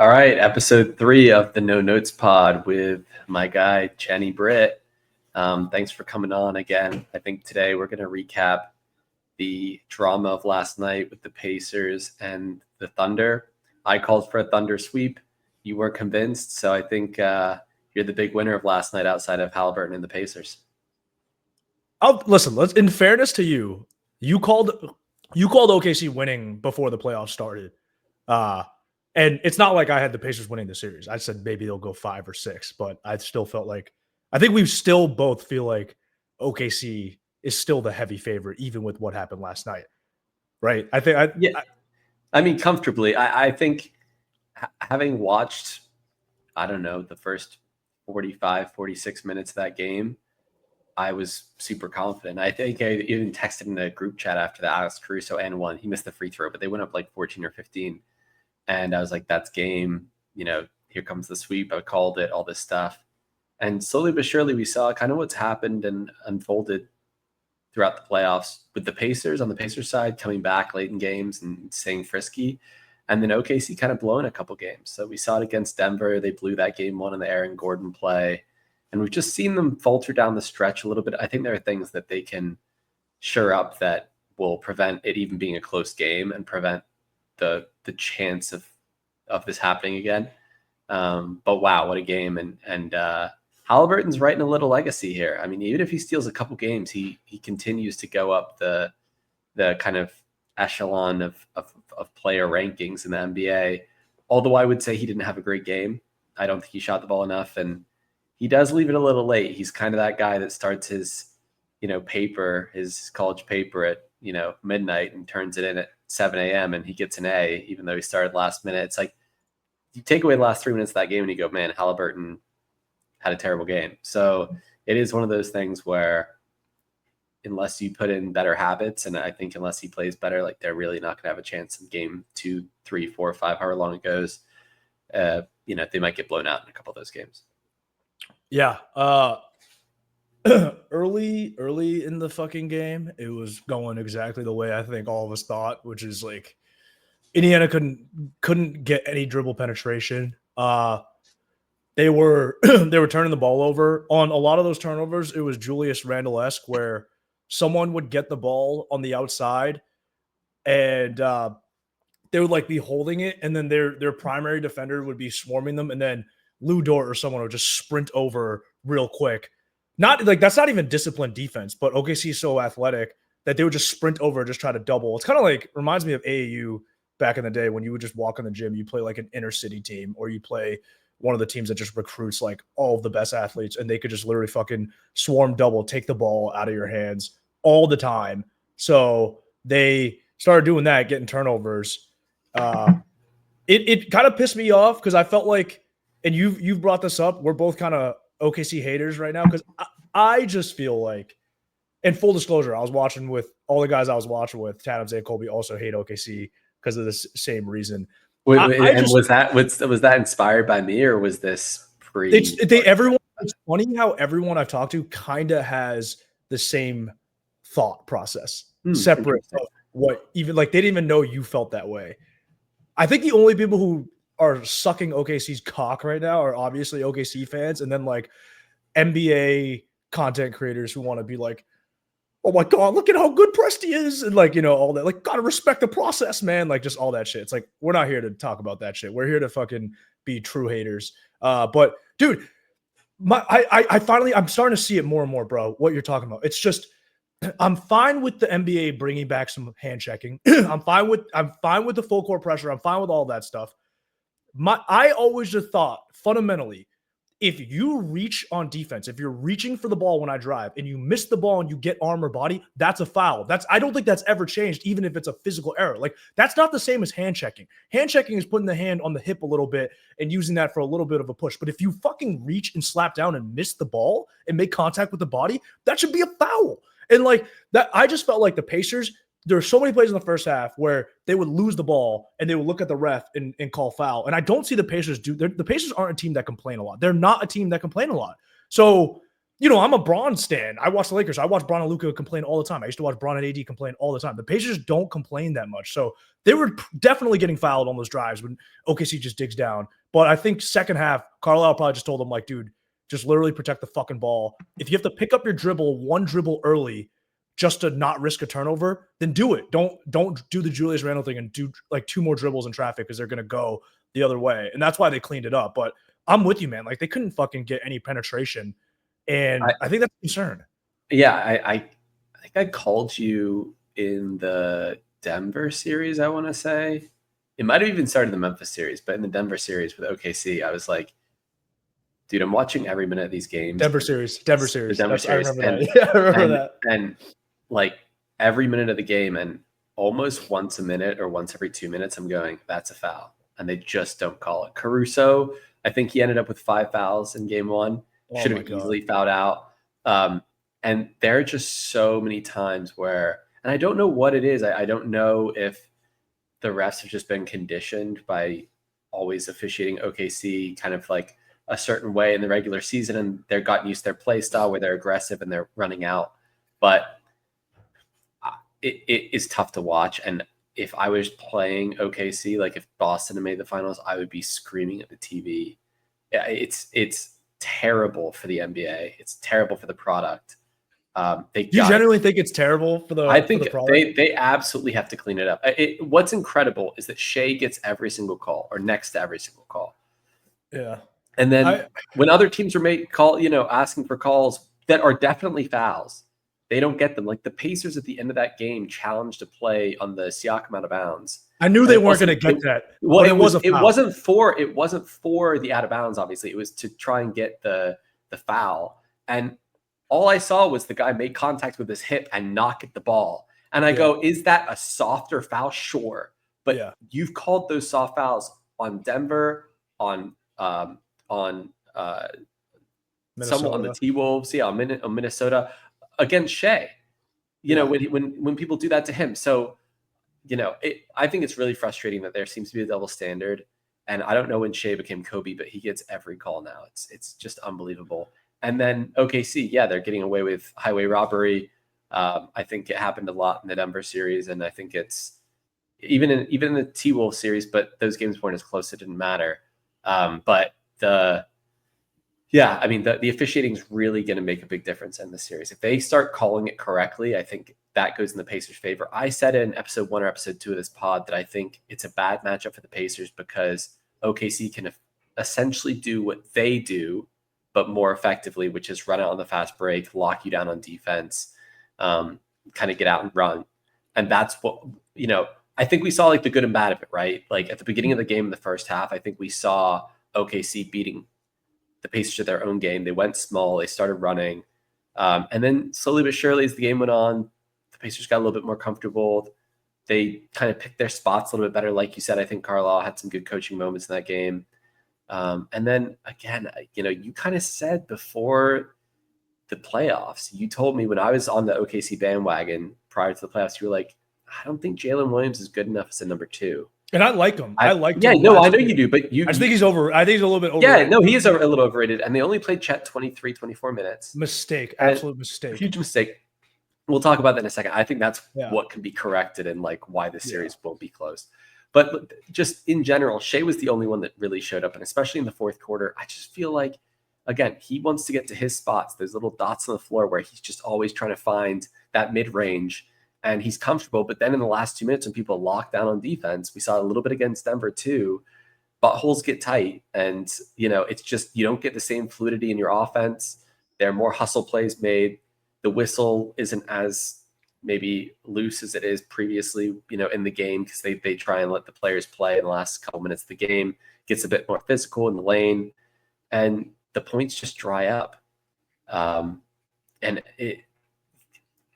All right, episode 3 of the No Notes Pod with my guy, Chenny Britt. Thanks for coming on again. I think today we're going to recap the drama of last night with the Pacers and the Thunder. I called for a Thunder sweep. You weren't convinced, so I think you're the big winner of last night outside of Haliburton and the Pacers. Listen, in fairness to you, you called OKC winning before the playoffs started. And it's not like I had the Pacers winning the series. I said maybe they'll go 5 or 6, but I still felt like I think we still both feel like OKC is still the heavy favorite, even with what happened last night. Right? I mean, comfortably. I think having watched, I don't know, the first 45, 46 minutes of that game, I was super confident. I think I even texted in a group chat after that Alex Caruso and won. He missed the free throw, but they went up like 14 or 15. And I was like, that's game. You know, here comes the sweep. I called it, all this stuff. And slowly but surely, we saw kind of what's happened and unfolded throughout the playoffs with the Pacers on the Pacers side coming back late in games and staying frisky. And then OKC kind of blowing a couple games. So we saw it against Denver. They blew that game 1 in the Aaron Gordon play. And we've just seen them falter down the stretch a little bit. I think there are things that they can shore up that will prevent it even being a close game and prevent the chance of this happening again. But wow, what a game. And Haliburton's writing a little legacy here. I mean, even if he steals a couple games, he continues to go up the kind of echelon of player rankings in the NBA. Although I would say he didn't have a great game. I don't think he shot the ball enough, and he does leave it a little late. He's kind of that guy that starts his, his college paper at, midnight and turns it in at 7 a.m. and he gets an A, even though he started last minute. It's like you take away the last 3 minutes of that game and you go, man, Haliburton had a terrible game. So it is one of those things where unless you put in better habits, and I think unless he plays better, like they're really not going to have a chance in game 2, 3, 4, 5, however long it goes. They might get blown out in a couple of those games. Yeah. Early in the fucking game, it was going exactly the way I think all of us thought, which is like Indiana couldn't get any dribble penetration. They were turning the ball over. On a lot of those turnovers, it was Julius Randle-esque where someone would get the ball on the outside and they would like be holding it, and then their primary defender would be swarming them, and then Lou Dort or someone would just sprint over real quick. Not like that's not even disciplined defense, but OKC is so athletic that they would just sprint over and just try to double. It's kind of like reminds me of AAU back in the day when you would just walk in the gym, you play like an inner city team, or you play one of the teams that just recruits like all of the best athletes, and they could just literally fucking swarm double, take the ball out of your hands all the time. So they started doing that, getting turnovers. It kind of pissed me off because I felt like, and you've brought this up, we're both kind of OKC haters right now because I just feel like, and full disclosure, I was watching with all the guys I was watching with, Tatum and Colby also hate OKC because of this same reason. Was that inspired by me, or was this pre? It's funny how everyone I've talked to kind of has the same thought process, separate of what even like they didn't even know you felt that way. I think the only people who are sucking OKC's cock right now are obviously OKC fans, and then like NBA content creators who want to be like, oh my God, look at how good Presti is. And like, all that, like, gotta respect the process, man. Like just all that shit. It's like, we're not here to talk about that shit. We're here to fucking be true haters. But dude, I'm starting to see it more and more, bro, what you're talking about. It's just, I'm fine with the NBA bringing back some hand checking. I'm fine with the full court pressure. I'm fine with all that stuff. I always just thought fundamentally, if you reach on defense, if you're reaching for the ball when I drive and you miss the ball and you get arm or body, that's a foul. I don't think that's ever changed, even if it's a physical error. Like that's not the same as hand checking. Hand checking is putting the hand on the hip a little bit and using that for a little bit of a push. But if you fucking reach and slap down and miss the ball and make contact with the body, that should be a foul. And like that, I just felt like the Pacers, there are so many plays in the first half where they would lose the ball and they would look at the ref and call foul. And I don't see the Pacers the Pacers aren't a team that complain a lot. They're not a team that complain a lot. So I'm a Bron stan. I watch the Lakers. I watch Bron and Luka complain all the time. I used to watch Bron and AD complain all the time. The Pacers don't complain that much. So they were definitely getting fouled on those drives when OKC just digs down. But I think second half, Carlisle probably just told them, like, dude, just literally protect the fucking ball. If you have to pick up your one dribble early just to not risk a turnover, then do it. Don't do the Julius Randle thing and do like 2 more dribbles in traffic because they're going to go the other way. And that's why they cleaned it up. But I'm with you, man. Like, they couldn't fucking get any penetration. And I think that's a concern. Yeah, I think I called you in the Denver series, I want to say. It might have even started the Memphis series, but in the Denver series with OKC, I was like, dude, I'm watching every minute of these games. Denver series. I remember that. Yeah, I remember that. And like every minute of the game, and almost once a minute or once every 2 minutes, I'm going, that's a foul. And they just don't call it. Caruso, I think he ended up with 5 fouls in game 1. Should have easily fouled out. And there are just so many times where, and I don't know what it is. I don't know if the refs have just been conditioned by always officiating OKC kind of like a certain way in the regular season, and they're gotten used to their play style where they're aggressive and they're running out. But it is tough to watch. And if I was playing OKC, like if Boston had made the finals, I would be screaming at the TV. It's terrible for the NBA. It's terrible for the product. You genuinely think it's terrible for the? I think for the they absolutely have to clean it up. What's incredible is that Shai gets every single call or next to every single call. Yeah. And then when other teams are asking for calls that are definitely fouls, they don't get them. Like the Pacers at the end of that game challenged a play on the Siakam out of bounds. I knew they weren't going to get that. Well, it wasn't for the out of bounds. Obviously, it was to try and get the foul. And all I saw was the guy make contact with his hip and not get the ball. And I go, is that a softer foul? Sure, but you've called those soft fouls on Denver, on someone on the T-Wolves, on Minnesota against Shai. When people do that to him, so. I think it's really frustrating that there seems to be a double standard. And I don't know when Shai became Kobe, but he gets every call now. It's just unbelievable. And then OKC, they're getting away with highway robbery. I think it happened a lot in the Denver series. And I think it's even in the T-Wolves series, but those games weren't as close. It didn't matter. But the officiating is really going to make a big difference in the series. If they start calling it correctly, I think that goes in the Pacers' favor. I said in episode 1 or episode 2 of this pod that I think it's a bad matchup for the Pacers because OKC can essentially do what they do, but more effectively, which is run out on the fast break, lock you down on defense, kind of get out and run. And that's what, I think we saw like the good and bad of it, right? Like at the beginning of the game in the first half, I think we saw OKC beating the Pacers at their own game. They went small, they started running. And then slowly but surely as the game went on, the Pacers got a little bit more comfortable. They kind of picked their spots a little bit better. Like you said, I think Carlisle had some good coaching moments in that game. And then again, you kind of said before the playoffs, you told me when I was on the OKC bandwagon prior to the playoffs, you were like, I don't think Jalen Williams is good enough as a number 2. And I like him. I like him. Yeah, no, I know you do, but I just think he's over. I think he's a little bit overrated. Yeah, no, he is a little overrated. And they only played Chet 23, 24 minutes. Mistake. Absolute mistake. Huge mistake. We'll talk about that in a second. I think that's what can be corrected and like why the series won't be closed. But just in general, Shai was the only one that really showed up. And especially in the fourth quarter, I just feel like, again, he wants to get to his spots. There's little dots on the floor where he's just always trying to find that mid-range. And he's comfortable. But then in the last 2 minutes, when people lock down on defense, we saw a little bit against Denver too, buttholes get tight. And, it's just, you don't get the same fluidity in your offense. There are more hustle plays made. The whistle isn't as maybe loose as it is previously, in the game because they try and let the players play in the last couple minutes of the game. Gets a bit more physical in the lane. And the points just dry up.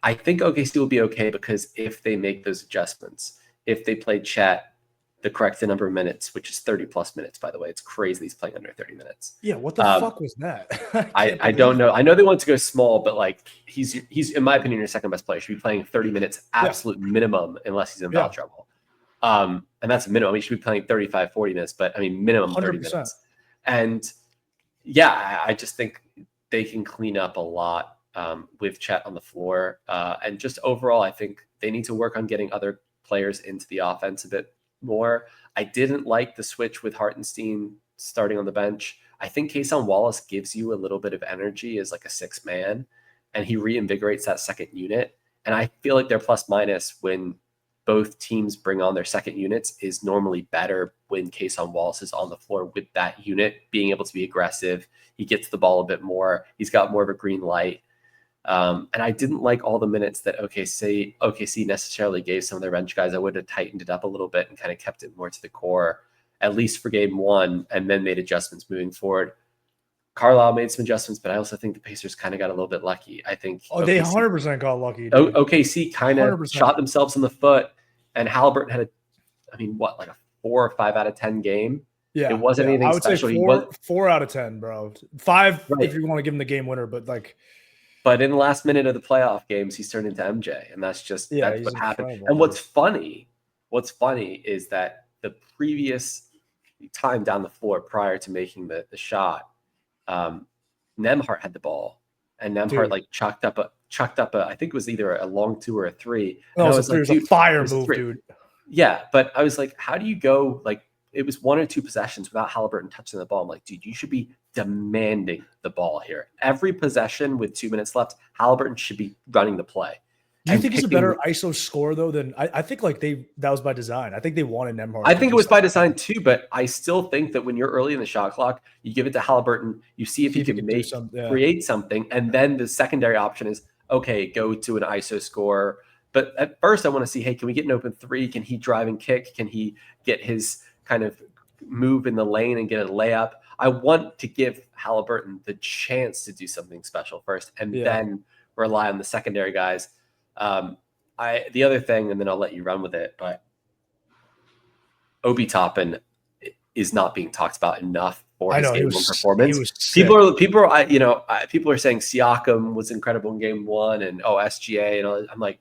I think OKC will be okay because if they make those adjustments, if they play Chet the correct number of minutes, which is 30 plus minutes, by the way, it's crazy he's playing under 30 minutes. Yeah, what the fuck was that? I don't know. I know they want to go small, but like he's in my opinion your second best player. Should be playing 30 minutes absolute minimum unless he's in foul trouble. And that's a minimum. He should be playing 35, 40 minutes, but I mean minimum 30 minutes. And I just think they can clean up a lot with Chet on the floor. And just overall, I think they need to work on getting other players into the offense a bit more. I didn't like the switch with Hartenstein starting on the bench. I think Cason Wallace gives you a little bit of energy as like a 6-man, and he reinvigorates that second unit. And I feel like their plus minus when both teams bring on their second units is normally better when Cason Wallace is on the floor with that unit, being able to be aggressive. He gets the ball a bit more. He's got more of a green light. And I didn't like all the minutes that OKC necessarily gave some of their bench guys. I would have tightened it up a little bit and kind of kept it more to the core, at least for game one, and then made adjustments moving forward. Carlisle made some adjustments, but I also think the Pacers kind of got a little bit lucky. I think they 100% got lucky. OKC kind of shot themselves in the foot, and Haliburton had like a 4 or 5 out of 10 game. Yeah, it wasn't anything special. Say 4 out of 10, bro. 5 right. If you want to give him the game winner, but like. But in the last minute of the playoff games, he's turned into MJ, and that's what happened. And what's funny is that the previous time down the floor prior to making the shot, Nembhard had the ball, and Nembhard like chucked up a I think it was either a long 2 or a 3. No, it was a fire move, dude. Yeah, but I was like, how do you go like? It was 1 or 2 possessions without Haliburton touching the ball. I'm like, dude, you should be demanding the ball here. Every possession with 2 minutes left, Haliburton should be running the play. Do you think he's a better ISO scorer though than I think like that was by design. I think they wanted Nembhard. I think it was by design too, but I still think that when you're early in the shot clock, you give it to Haliburton, you see if he can create something, and then the secondary option is okay, go to an ISO scorer. But at first I want to see, hey, can we get an open 3? Can he drive and kick? Can he get his kind of move in the lane and get a layup? I want to give Haliburton the chance to do something special first, and then rely on the secondary guys. The other thing, and then I'll let you run with it, but Obi Toppin is not being talked about enough for his game 1 performance. People are saying Siakam was incredible in game 1 and SGA and all. I'm like,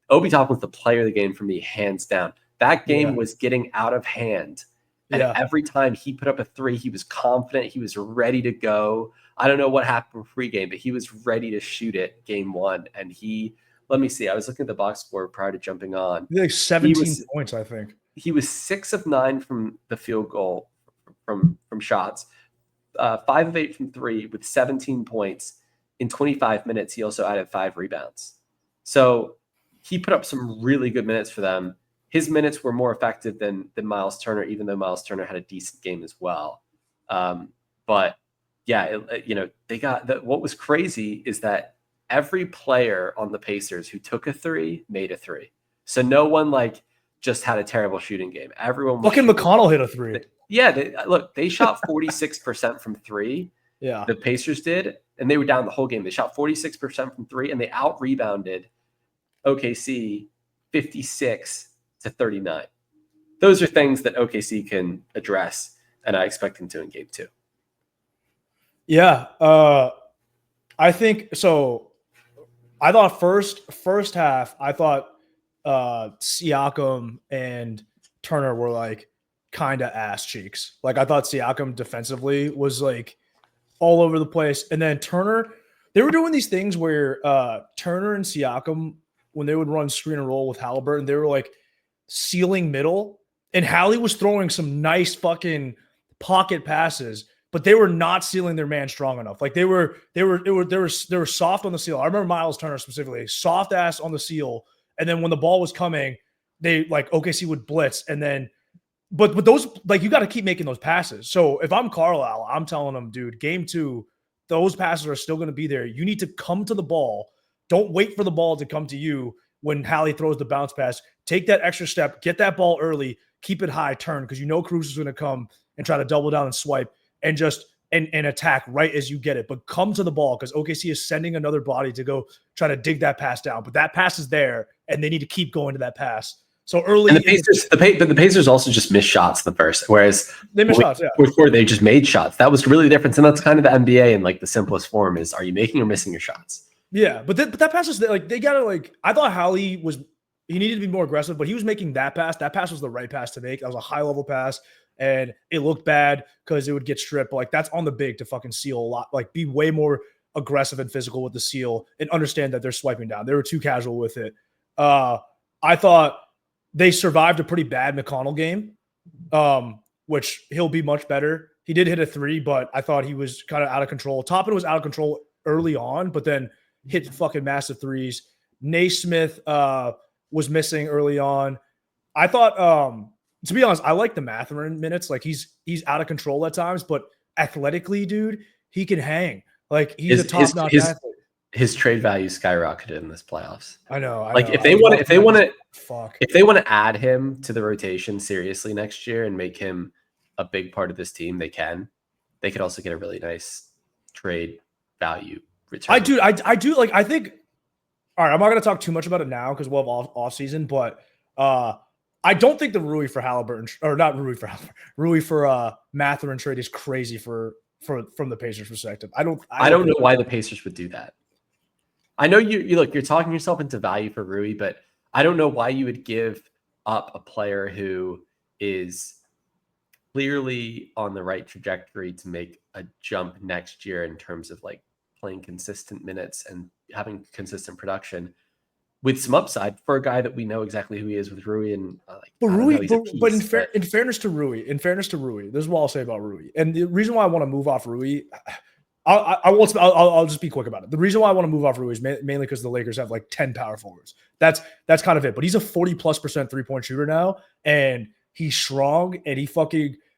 Obi Toppin was the player of the game for me, hands down. That game was getting out of hand. And every time he put up a 3, he was confident. He was ready to go. I don't know what happened pregame, but he was ready to shoot it game 1. And let me see. I was looking at the box score prior to jumping on. Like 17 points, I think. He was 6 of 9 from the field goal from shots, 5 of 8 from 3 with 17 points. In 25 minutes, he also added 5 rebounds. So he put up some really good minutes for them. His minutes were more effective than Miles Turner, even though Miles Turner had a decent game as well. But yeah, they got what was crazy is that every player on the Pacers who took a 3 made a 3. So no one just had a terrible shooting game. Everyone fucking McConnell hit a 3. Yeah, they shot 46% from 3. Yeah, the Pacers did, and they were down the whole game. They shot 46% from 3, and they out rebounded OKC 56-39. Those are things that OKC can address, and I expect them to in game 2. Yeah, I think so. I thought first half, I thought Siakam and Turner were kind of ass cheeks. I thought Siakam defensively was all over the place, and then Turner, they were doing these things where Turner and Siakam, when they would run screen and roll with Haliburton, they were sealing middle, and Hallie was throwing some nice fucking pocket passes, but they were not sealing their man strong enough. They were soft on the seal. I remember Miles Turner specifically, soft ass on the seal, and then when the ball was coming, they OKC would blitz, and then but those you got to keep making those passes. So if I'm Carlisle, I'm telling them, dude, game 2, those passes are still going to be there. You need to come to the ball. Don't wait for the ball to come to you when Hallie throws the bounce pass. Take that extra step, get that ball early, keep it high, turn, because Cruz is going to come and try to double down and swipe and just and attack right as you get it. But come to the ball, because OKC is sending another body to go try to dig that pass down. But that pass is there, and they need to keep going to that pass. So early, and the Pacers also just missed shots in the first, whereas they missed shots. Yeah, before they just made shots. That was really the difference, and that's kind of the NBA in the simplest form: is are you making or missing your shots? Yeah, but that pass is they gotta I thought Hallie he needed to be more aggressive, but he was making that pass. That pass was the right pass to make. That was a high level pass, and it looked bad because it would get stripped. But that's on the big to fucking seal a lot. Be way more aggressive and physical with the seal and understand that they're swiping down. They were too casual with it. I thought they survived a pretty bad McConnell game, which he'll be much better. He did hit a 3, but I thought he was kind of out of control. Toppin was out of control early on, but then hit fucking massive threes. Naismith was missing early on. I thought, to be honest, I like the Mathurin minutes. Like he's out of control at times, but athletically, dude, he can hang. Like he's a top-notch athlete. His trade value skyrocketed in this playoffs. I know. If they want to add him to the rotation seriously next year and make him a big part of this team, they can. They could also get a really nice trade value return. I do. Like I think. All right, I'm not going to talk too much about it now because we'll have off season, but I don't think the Rui for Haliburton, or not Rui for Haliburton, Rui for Mathurin trade is crazy from the Pacers' perspective. I don't know why the Pacers would do that. I know you're talking yourself into value for Rui, but I don't know why you would give up a player who is clearly on the right trajectory to make a jump next year in terms of like playing consistent minutes and having consistent production with some upside for a guy that we know exactly who he is with Rui. And in fairness to Rui, this is what I'll say about Rui. And the reason why I want to move off Rui, I'll just be quick about it. The reason why I want to move off Rui is mainly because the Lakers have like 10 power forwards. That's kind of it. But he's a 40+% 3-point shooter now, and he's strong, and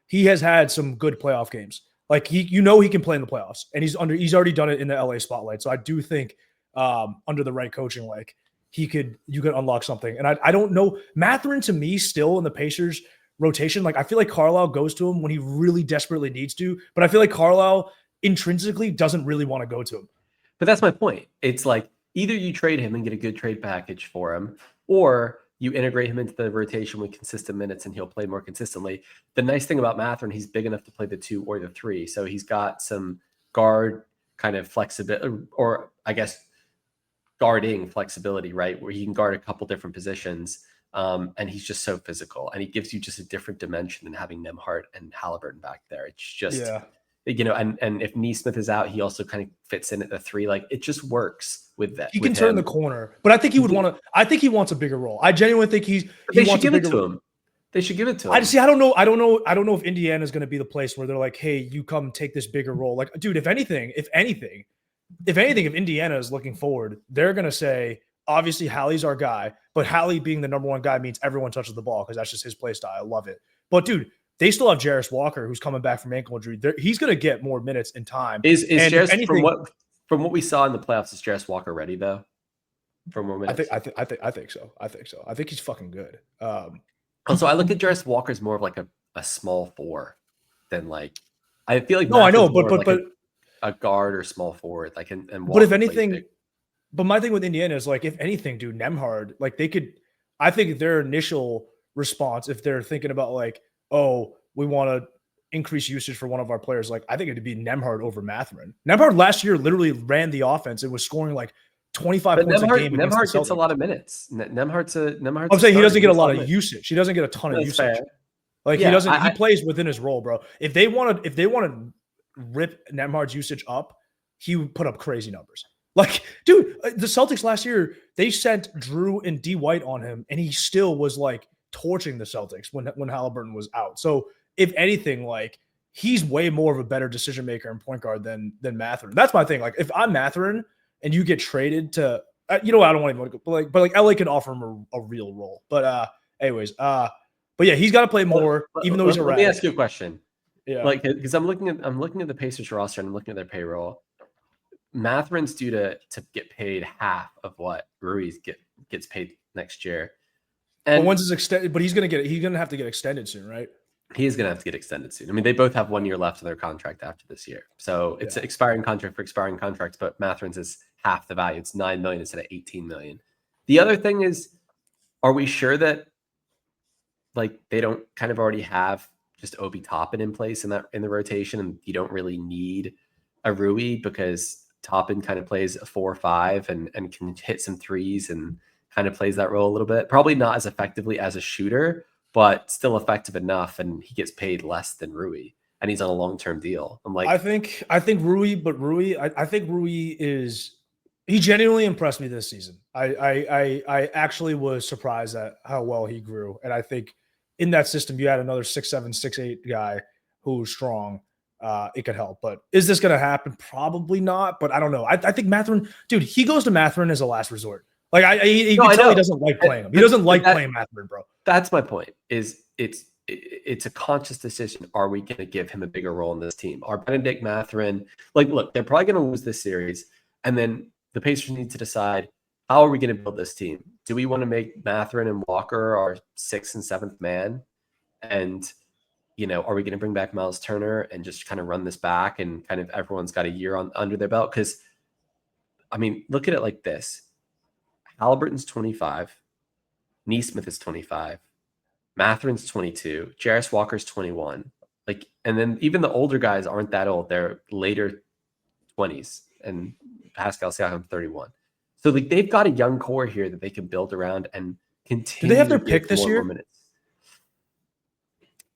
he has had some good playoff games. Like he can play in the playoffs, and he's already done it in the LA spotlight. So I do think under the right coaching, like you could unlock something. And I don't know, Mathurin to me still in the Pacers rotation. Like I feel like Carlisle goes to him when he really desperately needs to, but I feel like Carlisle intrinsically doesn't really want to go to him. But that's my point. It's like either you trade him and get a good trade package for him, or you integrate him into the rotation with consistent minutes and he'll play more consistently. The nice thing about Mathurin, he's big enough to play the 2 or the 3. So he's got some guard kind of flexibility, or I guess guarding flexibility, right? Where he can guard a couple different positions. And he's just so physical, and he gives you just a different dimension than having Nembhard and Haliburton back there. It's just, and if Naismith is out, he also kind of fits in at the 3. Like it just works with that. He can turn the corner, but I think he would want to. I think he wants a bigger role. I genuinely think they should give it to him. They should give it to him. I don't know if Indiana is going to be the place where they're like, hey, you come take this bigger role. Like, dude, if anything, if Indiana is looking forward, they're going to say, obviously, Hallie's our guy, but Hallie being the number 1 guy means everyone touches the ball because that's just his play style. I love it. But dude, they still have Jarris Walker, who's coming back from ankle injury. He's going to get more minutes in time. Is Jarris, from what we saw in the playoffs, is Jarris Walker ready though? For more minutes, I think so. I think he's fucking good. Also, I look at Jarris Walker as more of like a small 4 than like. I feel like I know, but a guard or small forward, like and but if anything. But my thing with Indiana is like, if anything, dude, Nembhard, like they could, I think their initial response, if they're thinking about like, oh, we want to increase usage for one of our players, like I think it'd be Nembhard over Mathurin. Nembhard last year literally ran the offense and was scoring like 25 points a game. Nembhard gets a lot of minutes. Nembhard's I'm saying he doesn't get a lot of usage. He doesn't get a ton of usage. Fair. Like he doesn't. He plays within his role, bro. If they want to rip Nembhard's usage up, he would put up crazy numbers. Like, dude, the Celtics last year, they sent Drew and D White on him, and he still was like torching the Celtics when Haliburton was out. So, if anything, like he's way more of a better decision maker and point guard than Mathurin. That's my thing. Like, if I'm Mathurin and you get traded to, I don't want to go, but LA can offer him a real role. But anyways, but yeah, he's got to play more, even though he's a rat. Let me ask you a question. Yeah, like because I'm looking at the Pacers roster and I'm looking at their payroll. Mathurin's due to get paid half of what Rui's gets paid next year. And when's his extended? But he's gonna have to get extended soon, right? He is gonna have to get extended soon. I mean, they both have 1 year left of their contract after this year, so it's an expiring contract for expiring contracts. But Mathurin's is half the value; it's $9 million instead of $18 million. The other thing is, are we sure that like they don't kind of already have just Obi Toppin in place in the rotation, and you don't really need a Rui because Toppin kind of plays a 4-5 and can hit some threes and kind of plays that role a little bit. Probably not as effectively as a shooter, but still effective enough, and he gets paid less than Rui. and he's on a long-term deal. I'm like, I think Rui, but I think Rui he genuinely impressed me this season. I actually was surprised at how well he grew. And I think in that system, you had another 6'7", 6'8" guy who was strong. It could help. But is this going to happen? Probably not. But I don't know. I think Mathurin, dude, he goes to Mathurin as a last resort. Like he doesn't like playing him. He doesn't like playing Mathurin, bro. That's my point. It's a conscious decision. Are we going to give him a bigger role in this team? Are Benedict Mathurin, like, look, they're probably going to lose this series, and then the Pacers need to decide, how are we going to build this team? Do we want to make Mathurin and Walker our 6th and 7th man? And, are we going to bring back Miles Turner and just kind of run this back and kind of everyone's got a year under their belt? Because, I mean, look at it like this. Haliburton's 25. Nesmith is 25. Mathurin's 22. Jarris Walker's 21. Like, and then even the older guys aren't that old. They're later 20s. And Pascal Siakam 31. So like they've got a young core here that they can build around and continue. Do they have their pick this year?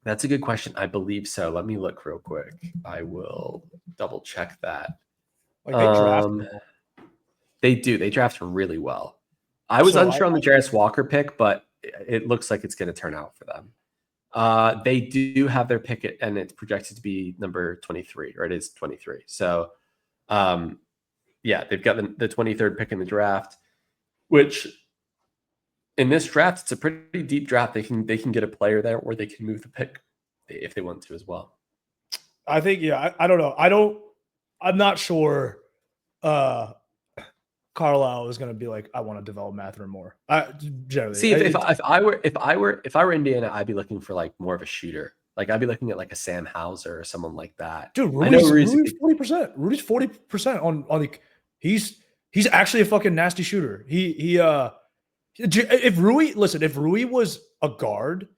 That's a good question. I believe so. Let me look real quick. I will double check that. Like they draft. They do. They draft really well. I was unsure on the Jarris Walker pick, but it looks like it's going to turn out for them. They do have their pick, and it's projected to be number 23, or it is 23. So, yeah, they've got the 23rd pick in the draft, which in this draft, it's a pretty deep draft. They can get a player there, or they can move the pick if they want to as well. I think, yeah, I don't know. I'm not sure. Carlisle is going to be like, I want to develop Mathurin more. Generally, see, if I were Indiana, I'd be looking for like more of a shooter. Like I'd be looking at like a Sam Hauser or someone like that. Dude, Rudy's 40%. Rudy's 40% on like he's actually a fucking nasty shooter. If Rui was a guard,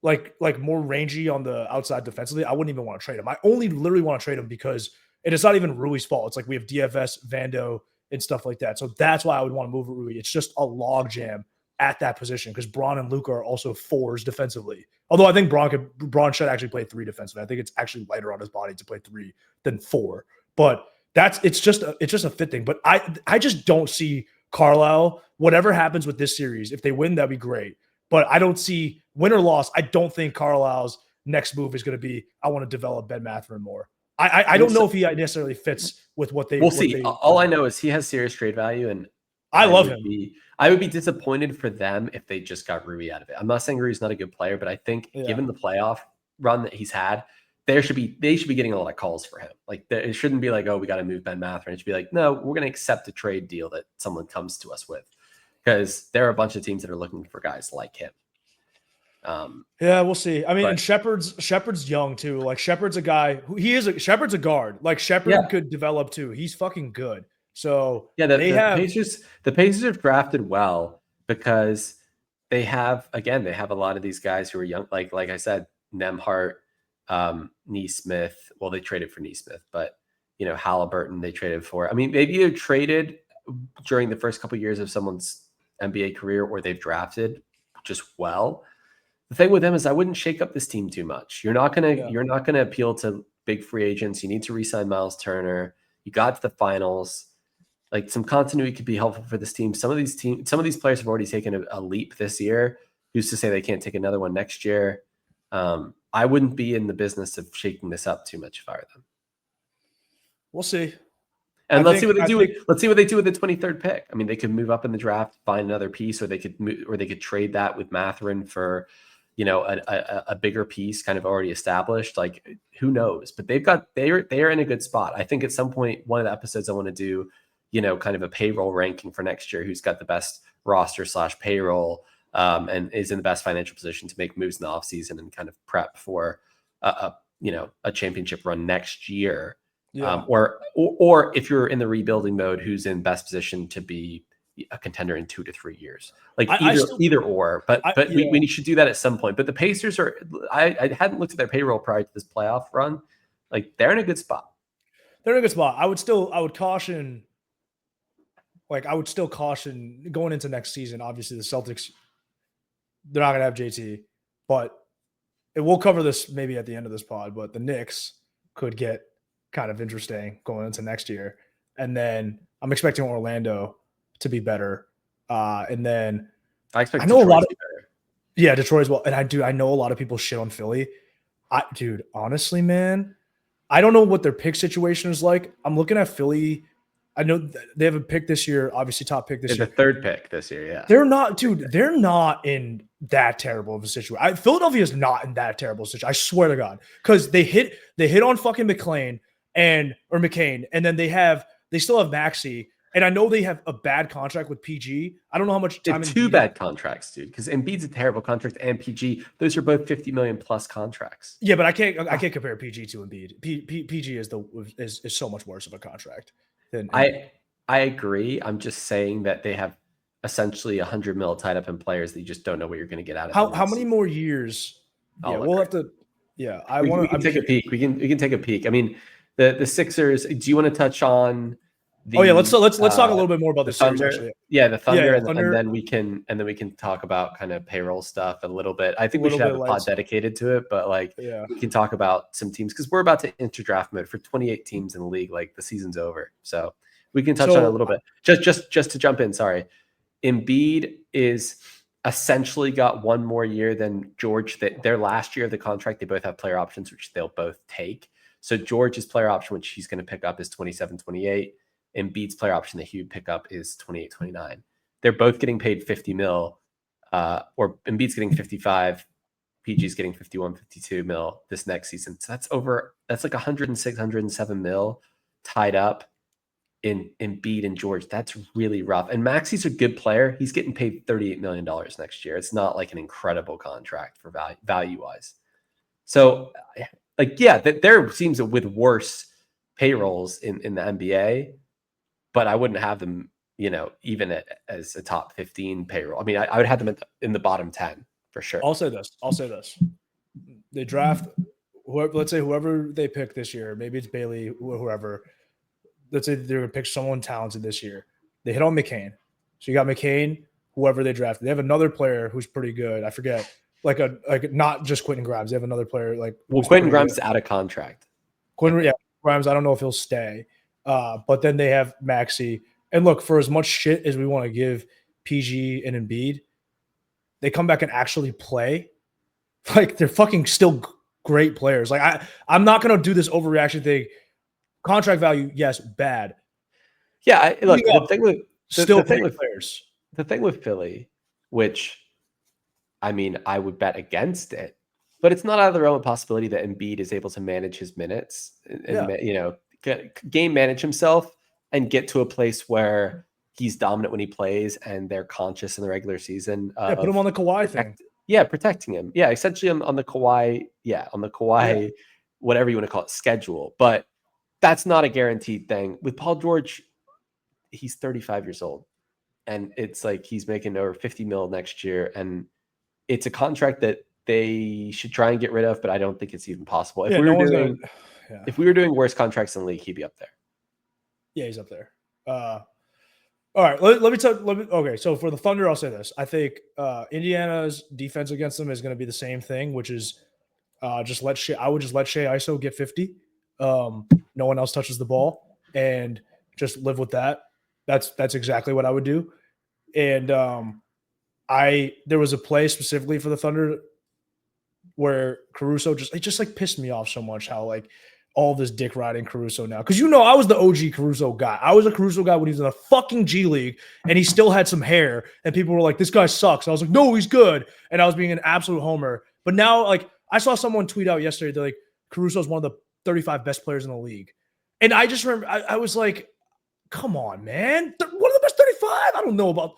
like more rangy on the outside defensively, I wouldn't even want to trade him. I only literally want to trade him because it's not even Rui's fault. It's like we have DFS, Vando, and stuff like that. So that's why I would want to move Rui. It's just a logjam at that position because Braun and Luka are also 4s defensively. Although I think Braun should actually play 3 defensively. I think it's actually lighter on his body to play 3 than 4. But it's just a fit thing. But I just don't see Carlisle. Whatever happens with this series, if they win, that'd be great. But I don't see win or loss. I don't think Carlisle's next move is going to be, I want to develop Ben Mathurin more. I don't know if he necessarily fits with what they. We'll see. All I know is he has serious trade value, and I love him. I would be disappointed for them if they just got Rui out of it. I'm not saying Rui's not a good player, but I think given the playoff run that he's had, they should be getting a lot of calls for him. Like it shouldn't be like, oh, we got to move Ben Mathurin. It should be like, no, we're going to accept a trade deal that someone comes to us with, because there are a bunch of teams that are looking for guys like him. Yeah, we'll see. I mean, and Shepard's young too. Like Shepard's a guy who Shepard's a guard. Like Shepard could develop too. He's fucking good. So yeah, the Pacers have drafted well because they have a lot of these guys who are young. Like I said, Nembhard, Nesmith. Well, they traded for Nesmith, but Haliburton they traded for. I mean, they've either traded during the first couple of years of someone's NBA career, or they've drafted just well. The thing with them is I wouldn't shake up this team too much. You're not gonna appeal to big free agents. You need to re-sign Miles Turner. You got to the finals. Like some continuity could be helpful for this team. Some of these players have already taken a leap this year. Who's to say they can't take another one next year? I wouldn't be in the business of shaking this up too much if I were them. We'll see. And let's see what they do. Let's see what they do with the 23rd pick. I mean, they could move up in the draft, find another piece, or they could trade that with Mathurin for, a bigger piece, kind of already established. Like, who knows? But they are in a good spot. I think at some point, one of the episodes I want to do, kind of a payroll ranking for next year. Who's got the best roster / payroll, and is in the best financial position to make moves in the offseason and kind of prep for a championship run next year. Yeah. Or if you're in the rebuilding mode, who's in best position to be a contender in 2 to 3 years? Like either or. But we should do that at some point. But the Pacers are. I hadn't looked at their payroll prior to this playoff run. Like they're in a good spot. They're in a good spot. I would caution. Like I would still caution going into next season. Obviously, the Celtics, they're not going to have JT, but we'll cover this maybe at the end of this pod, but the Knicks could get kind of interesting going into next year. And then I'm expecting Orlando to be better. And then I expect know Detroit a lot to of be better. Yeah, Detroit as well. And I know a lot of people shit on Philly. Dude, honestly, man, I don't know what their pick situation is like. I'm looking at Philly. I know they have a pick this year, obviously top pick this They're year. the third pick this year, yeah. They're not in that terrible of a situation. Philadelphia is not in that terrible situation. I swear to God, because they hit on fucking McCain, and then they still have Maxey, and I know they have a bad contract with PG. I don't know how much They time. have two bad contracts, dude. Because Embiid's a terrible contract, and PG. Those are both $50 million plus contracts. Yeah, but I can't compare PG to Embiid. PG is so much worse of a contract than Embiid. I agree. I'm just saying that they have essentially $100 million tied up in players that you just don't know what you're going to get out of them. How many more years? Yeah, we'll have to. Yeah, we can take a peek. We can take a peek. I mean, the Sixers. Do you want to touch on? Let's talk a little bit more about the Thunder. Sixers, actually. Yeah, the Thunder, Yeah, and then we can talk about kind of payroll stuff a little bit. I think we should have a pod dedicated to it, but we can talk about some teams because we're about to enter draft mode for 28 teams in the league. Like the season's over, so we can touch on it a little bit. Just to jump in. Sorry, Embiid is essentially got one more year than George. Their last year of the contract, they both have player options, which they'll both take. So George's player option, which he's going to pick up, is 27-28. Embiid's player option that he would pick up is 28-29. They're both getting paid $50 million, or Embiid's getting 55, PG's getting 51, 52 mil this next season. So that's like 106, 107 mil tied up in Embiid and George. That's really rough. And Maxey's a good player. He's getting paid $38 million next year. It's not like an incredible contract for value wise. So there seems with worse payrolls in the NBA, but I wouldn't have them, even as a top 15 payroll. I mean, I would have them in the bottom 10 for sure. I'll say this. They draft whoever they pick this year. Maybe it's Bailey, whoever. Let's say they're going to pick someone talented this year. They hit on McCain. So you got McCain, whoever they drafted. They have another player who's pretty good. I forget. Like not just Quentin Grimes. They have another player Quentin Grimes is out of contract. Grimes, I don't know if he'll stay. But then they have Maxey. And look, for as much shit as we want to give PG and Embiid, they come back and actually play. Like, they're fucking still great players. Like, I'm not going to do this overreaction thing. Contract value, yes, bad. Yeah, look, the thing with Philly, which, I mean, I would bet against it, but it's not out of the realm of possibility that Embiid is able to manage his minutes and game manage himself and get to a place where he's dominant when he plays and they're conscious in the regular season. Put him on the Kawhi thing. Yeah, protecting him. Yeah, essentially on the Kawhi, whatever you want to call it, schedule. But that's not a guaranteed thing. With Paul George, he's 35 years old. And it's like he's making over 50 mil next year. And it's a contract that they should try and get rid of, but I don't think it's even possible. If we were doing worse contracts in the league, he'd be up there. Yeah, he's up there. All right, let me tell. Okay, so for the Thunder, I'll say this: I think Indiana's defense against them is going to be the same thing, which is just let Shai. I would just let Shai ISO get 50. No one else touches the ball, and just live with that. That's exactly what I would do. And there was a play specifically for the Thunder where Caruso just like pissed me off so much how like all this dick riding Caruso now. Because I was the OG Caruso guy. I was a Caruso guy when he was in the fucking G League and he still had some hair and people were like, this guy sucks. I was like, no, he's good. And I was being an absolute homer. But now, like, I saw someone tweet out yesterday, they're like, Caruso's one of the 35 best players in the league. And I just remember, I was like, come on, man. One of the best 35? I don't know about,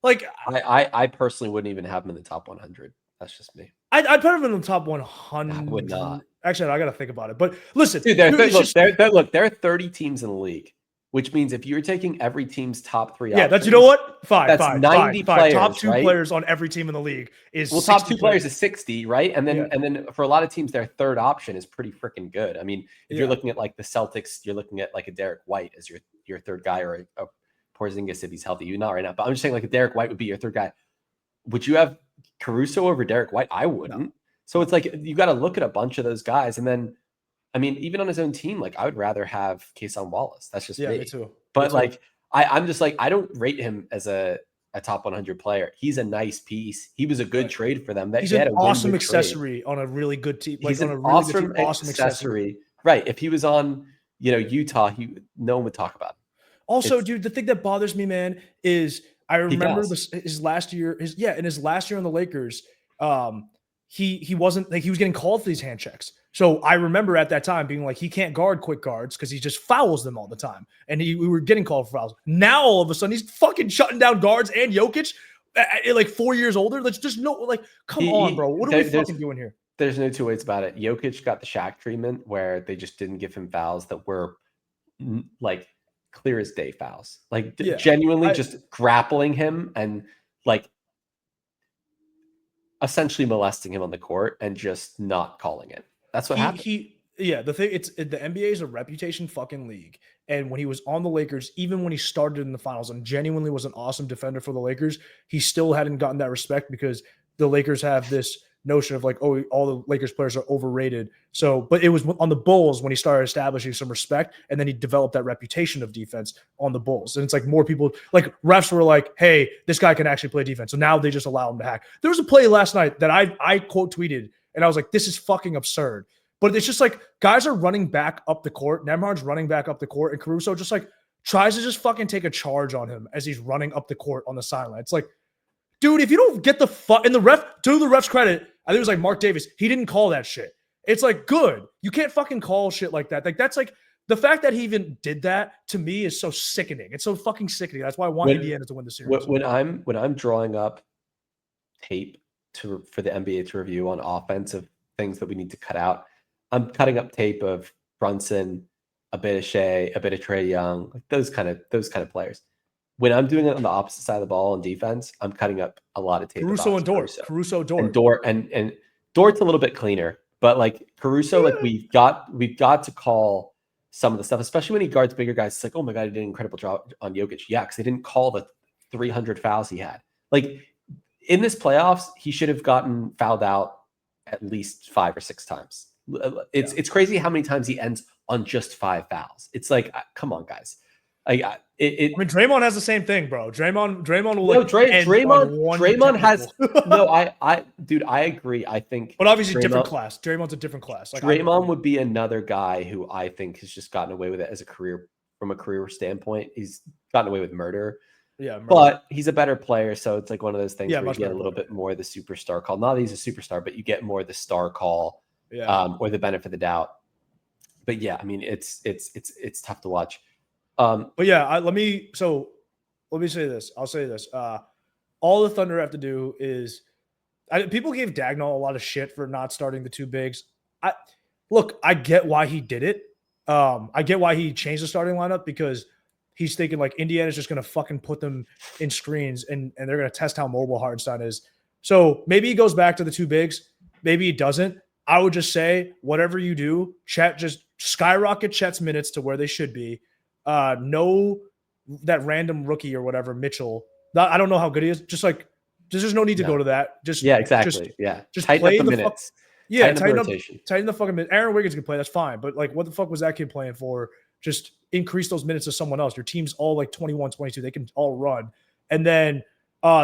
like. I personally wouldn't even have him in the top 100. That's just me. I'd put him in the top 100. I would not. Actually, I got to think about it. But listen. Dude, there are 30 teams in the league, which means if you're taking every team's top three options, that's, you know what? Fine. 90 players, top two right? players on every team in the league is top two players is 60, right? And then for a lot of teams, their third option is pretty freaking good. I mean, if you're looking at like the Celtics, you're looking at like a Derek White as your third guy, or a Porzingis if he's healthy. You're not right now, but I'm just saying like a Derek White would be your third guy. Would you have Caruso over Derek White? I wouldn't. So it's like you got to look at a bunch of those guys, and then, I mean, even on his own team, like I would rather have Kason Wallace. That's just me. Me too. But like I'm just like I don't rate him as a top 100 player. He's a nice piece. He was a good trade for them. He's an awesome accessory on a really good team. Like He's on an a really awesome, good team, awesome accessory. Right. If he was on, Utah, no one would talk about him. Also, dude, the thing that bothers me, man, is I remember his last year. In his last year on the Lakers, he wasn't like he was getting called for these hand checks. So I remember at that time being like, he can't guard quick guards because he just fouls them all the time, and we were getting called for fouls. Now all of a sudden he's fucking shutting down guards and Jokic, at like 4 years older. Like just no, like come on, bro. What are we fucking doing here? There's no two ways about it. Jokic got the Shaq treatment where they just didn't give him fouls that were like clear as day fouls, like genuinely just grappling him and like essentially molesting him on the court and just not calling it. That's what happened. The NBA is a reputation fucking league. And when he was on the Lakers, even when he started in the finals and genuinely was an awesome defender for the Lakers, he still hadn't gotten that respect because the Lakers have this notion of like, oh, all the Lakers players are overrated. So, but it was on the Bulls when he started establishing some respect, and then he developed that reputation of defense on the Bulls. And it's like more people, like refs were like, hey, this guy can actually play defense. So now they just allow him to hack. There was a play last night that I quote tweeted, and I was like, this is fucking absurd. But it's just like guys are running back up the court. Nembhard's running back up the court, and Caruso just like tries to just fucking take a charge on him as he's running up the court on the sideline. It's like, dude, if you don't get the fuck, and the ref, to the ref's credit, I think it was like Mark Davis, he didn't call that shit. It's like, good. You can't fucking call shit like that. Like, that's like, the fact that he even did that to me is so sickening. It's so fucking sickening. That's why I want Indiana to win the series. When I'm drawing up tape for the NBA to review on offensive things that we need to cut out, I'm cutting up tape of Brunson, a bit of Shai, a bit of Trae Young, like those kind of players. When I'm doing it on the opposite side of the ball on defense, I'm cutting up a lot of tape. Caruso and Dort. And Dort's a little bit cleaner, but like Caruso, like we've got to call some of the stuff, especially when he guards bigger guys. It's like, oh my God, he did an incredible job on Jokic. Yeah, because they didn't call the 300 fouls he had. Like in this playoffs, he should have gotten fouled out at least 5 or 6 times. It's crazy how many times he ends on just 5 fouls. It's like, come on, guys. I mean, Draymond has the same thing, bro. Draymond will like Draymond has no. I agree. I think, but obviously different class. Draymond's a different class. Like Draymond would be another guy who I think has just gotten away with it as a career, from a career standpoint. He's gotten away with murder. Yeah, but he's a better player, so it's like one of those things where you get a little bit more of the superstar call. Not that he's a superstar, but you get more of the star call, or the benefit of the doubt. But yeah, I mean, it's tough to watch. But yeah, let me say this. I'll say this. All the Thunder have to do is, people gave Dagnall a lot of shit for not starting the 2 bigs. I get why he did it. I get why he changed the starting lineup, because he's thinking like Indiana's just going to fucking put them in screens and they're going to test how mobile Hartenstein is. So maybe he goes back to the 2 bigs. Maybe he doesn't. I would just say, whatever you do, Chet, just skyrocket Chet's minutes to where they should be. No, that random rookie or whatever, Mitchell. I don't know how good he is. Just like, there's no need to go to that. Just exactly. Just tighten play up the minutes. Tighten the fucking minutes. Aaron Wiggins can play. That's fine. But like, what the fuck was that kid playing for? Just increase those minutes to someone else. Your team's all like 21, 22. They can all run. And then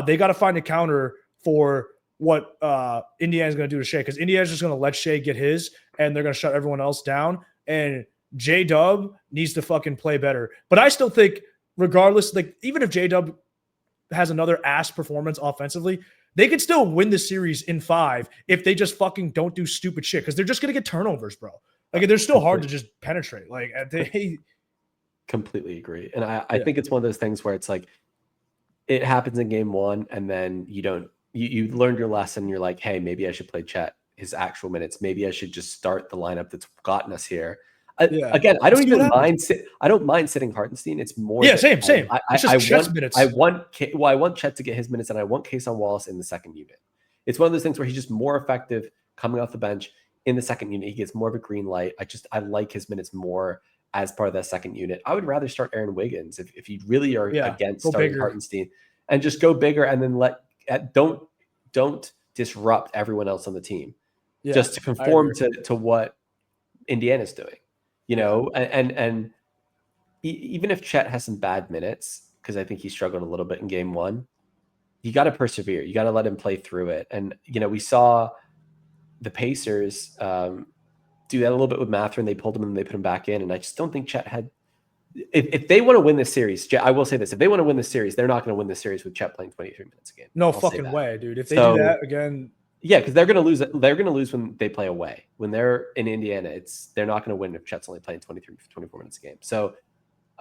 they got to find a counter for what Indiana's going to do to Shai, because Indiana's just going to let Shai get his, and they're going to shut everyone else down. And J-Dub needs to fucking play better. But I still think, regardless, like even if J-Dub has another ass performance offensively, they could still win the series in 5 if they just fucking don't do stupid shit, because they're just going to get turnovers, bro. Like, they're still hard to just penetrate. Like, they completely agree. And I think it's one of those things where it's like, it happens in game 1, and then you learned your lesson. You're like, hey, maybe I should play Chet his actual minutes. Maybe I should just start the lineup that's gotten us here. Again, I don't even mind. I don't mind sitting Hartenstein. It's more. Yeah, same. I want Chet to get his minutes, and I want Kason Wallace in the second unit. It's one of those things where he's just more effective coming off the bench in the second unit. He gets more of a green light. I like his minutes more as part of that second unit. I would rather start Aaron Wiggins if you really are against starting Hartenstein, and just go bigger, and then don't disrupt everyone else on the team. just to conform to what Indiana's doing, and even if Chet has some bad minutes, because I think he struggled a little bit in game one, you got to persevere. You got to let him play through it. And, we saw the Pacers do that a little bit with Mathurin. They pulled him and they put him back in. And I just don't think Chet had, if they want to win this series, I will say this, if they want to win this series, they're not going to win this series with Chet playing 23 minutes a game. No fucking way, dude. If they do that again. Yeah, because they're going to lose. They're going to lose when they play away. When they're in Indiana, they're not going to win if Chet's only playing 23, 24 minutes a game. So,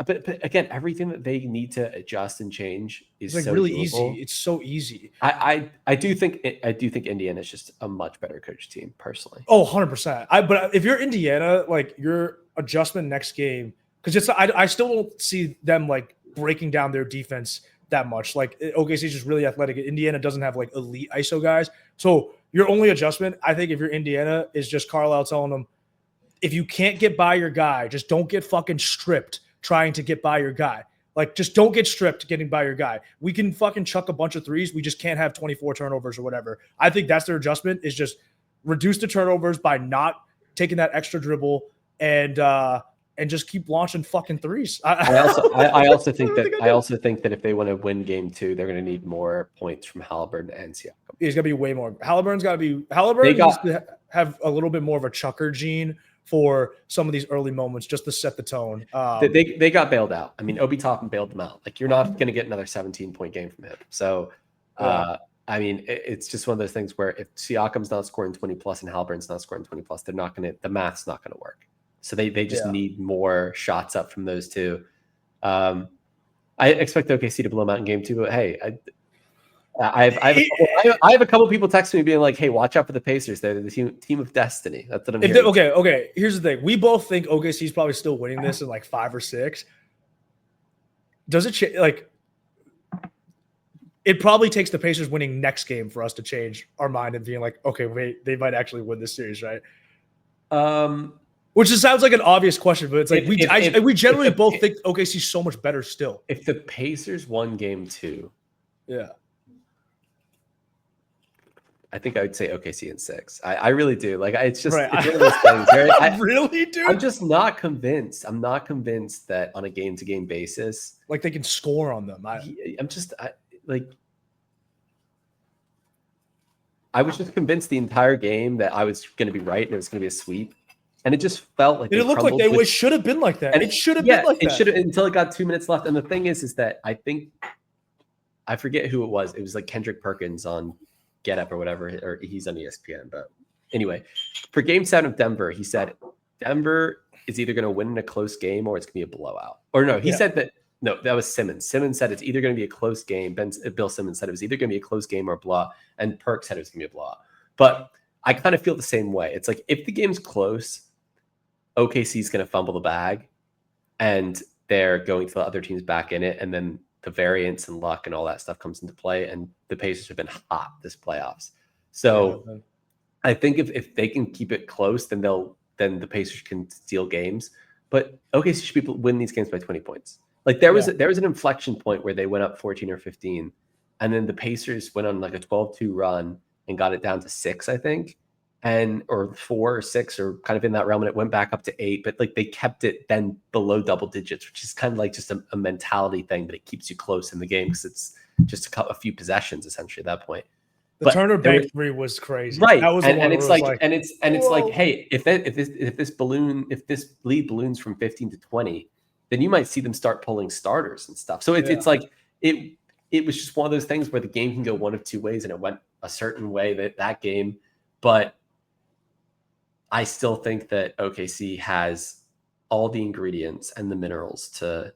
but again, everything that they need to adjust and change is like so really doable. easy. It's so easy. I do think Indiana is just a much better coach team personally. Oh, 100%. But if you're Indiana, like your adjustment next game, because I still don't see them like breaking down their defense that much. Like OKC is just really athletic. Indiana doesn't have like elite ISO guys. So your only adjustment, I think, if you're Indiana, is just Carlisle telling them, if you can't get by your guy, just don't get fucking stripped trying to get by your guy. Like, just don't get stripped getting by your guy. We can fucking chuck a bunch of threes. We just can't have 24 turnovers or whatever. I think that's their adjustment, is just reduce the turnovers by not taking that extra dribble and just keep launching fucking threes. I also think that if they want to win game 2, they're going to need more points from Haliburton and Siakam. He's going to be way more. Haliburton needs to have a little bit more of a chucker gene for some of these early moments, just to set the tone. They got bailed out. I mean, Obi Toppin bailed them out. Like, you're not going to get another 17-point game from him. So, I mean, it's just one of those things where if Siakam's not scoring 20 plus and Haliburton's not scoring 20 plus, the math's not going to work. So they just need more shots up from those two. I expect OKC to blow them out in game 2, but hey, I have a couple people texting me being like, "Hey, watch out for the Pacers. They're the team of destiny." That's what I'm hearing. Okay. Here's the thing: we both think OKC is probably still winning this in like 5 or 6. Does it change? Like, it probably takes the Pacers winning next game for us to change our mind and being like, "Okay, wait, they might actually win this series, right?" Which just sounds like an obvious question, but it's like we generally both think OKC's so much better still. If the Pacers won game 2, I think I would say OKC in 6. I really do. Like, it's just it's one of those things. Right? I really do. I'm just not convinced. I'm not convinced that on a game-to-game basis, like, they can score on them. I was just convinced the entire game that I was going to be right and it was going to be a sweep. And it just felt like it looked like it should have been like that. And it should have been like that. It should have, until it got 2 minutes left. And the thing is that I forget who it was. It was like Kendrick Perkins on Get Up or whatever, or he's on ESPN. But anyway, for game 7 of Denver, he said Denver is either going to win in a close game or it's going to be a blowout. Or no, he said that. No, that was Simmons. Simmons said it's either going to be a close game. Bill Simmons said it was either going to be a close game or a blowout. And Perk said it was going to be a blowout. But I kind of feel the same way. It's like, if the game's close, OKC is going to fumble the bag and they're going to the other teams back in it. And then the variance and luck and all that stuff comes into play. And the Pacers have been hot this playoffs. So I think if they can keep it close, then the Pacers can steal games. But OKC should win these games by 20 points. Like, there was an inflection point where they went up 14 or 15. And then the Pacers went on like a 12-2 run and got it down to 6, I think. Or 4 or 6 or kind of in that realm, and it went back up to 8, but like they kept it then below double digits, which is kind of like just a mentality thing, but it keeps you close in the game because it's just a few possessions essentially at that point. The Turner Bank 3 was crazy, right? That was it's like, hey, if this lead balloons from 15 to 20, then you might see them start pulling starters and stuff. So it's like it was just one of those things where the game can go one of 2 ways, and it went a certain way that game, but I still think that OKC has all the ingredients and the minerals to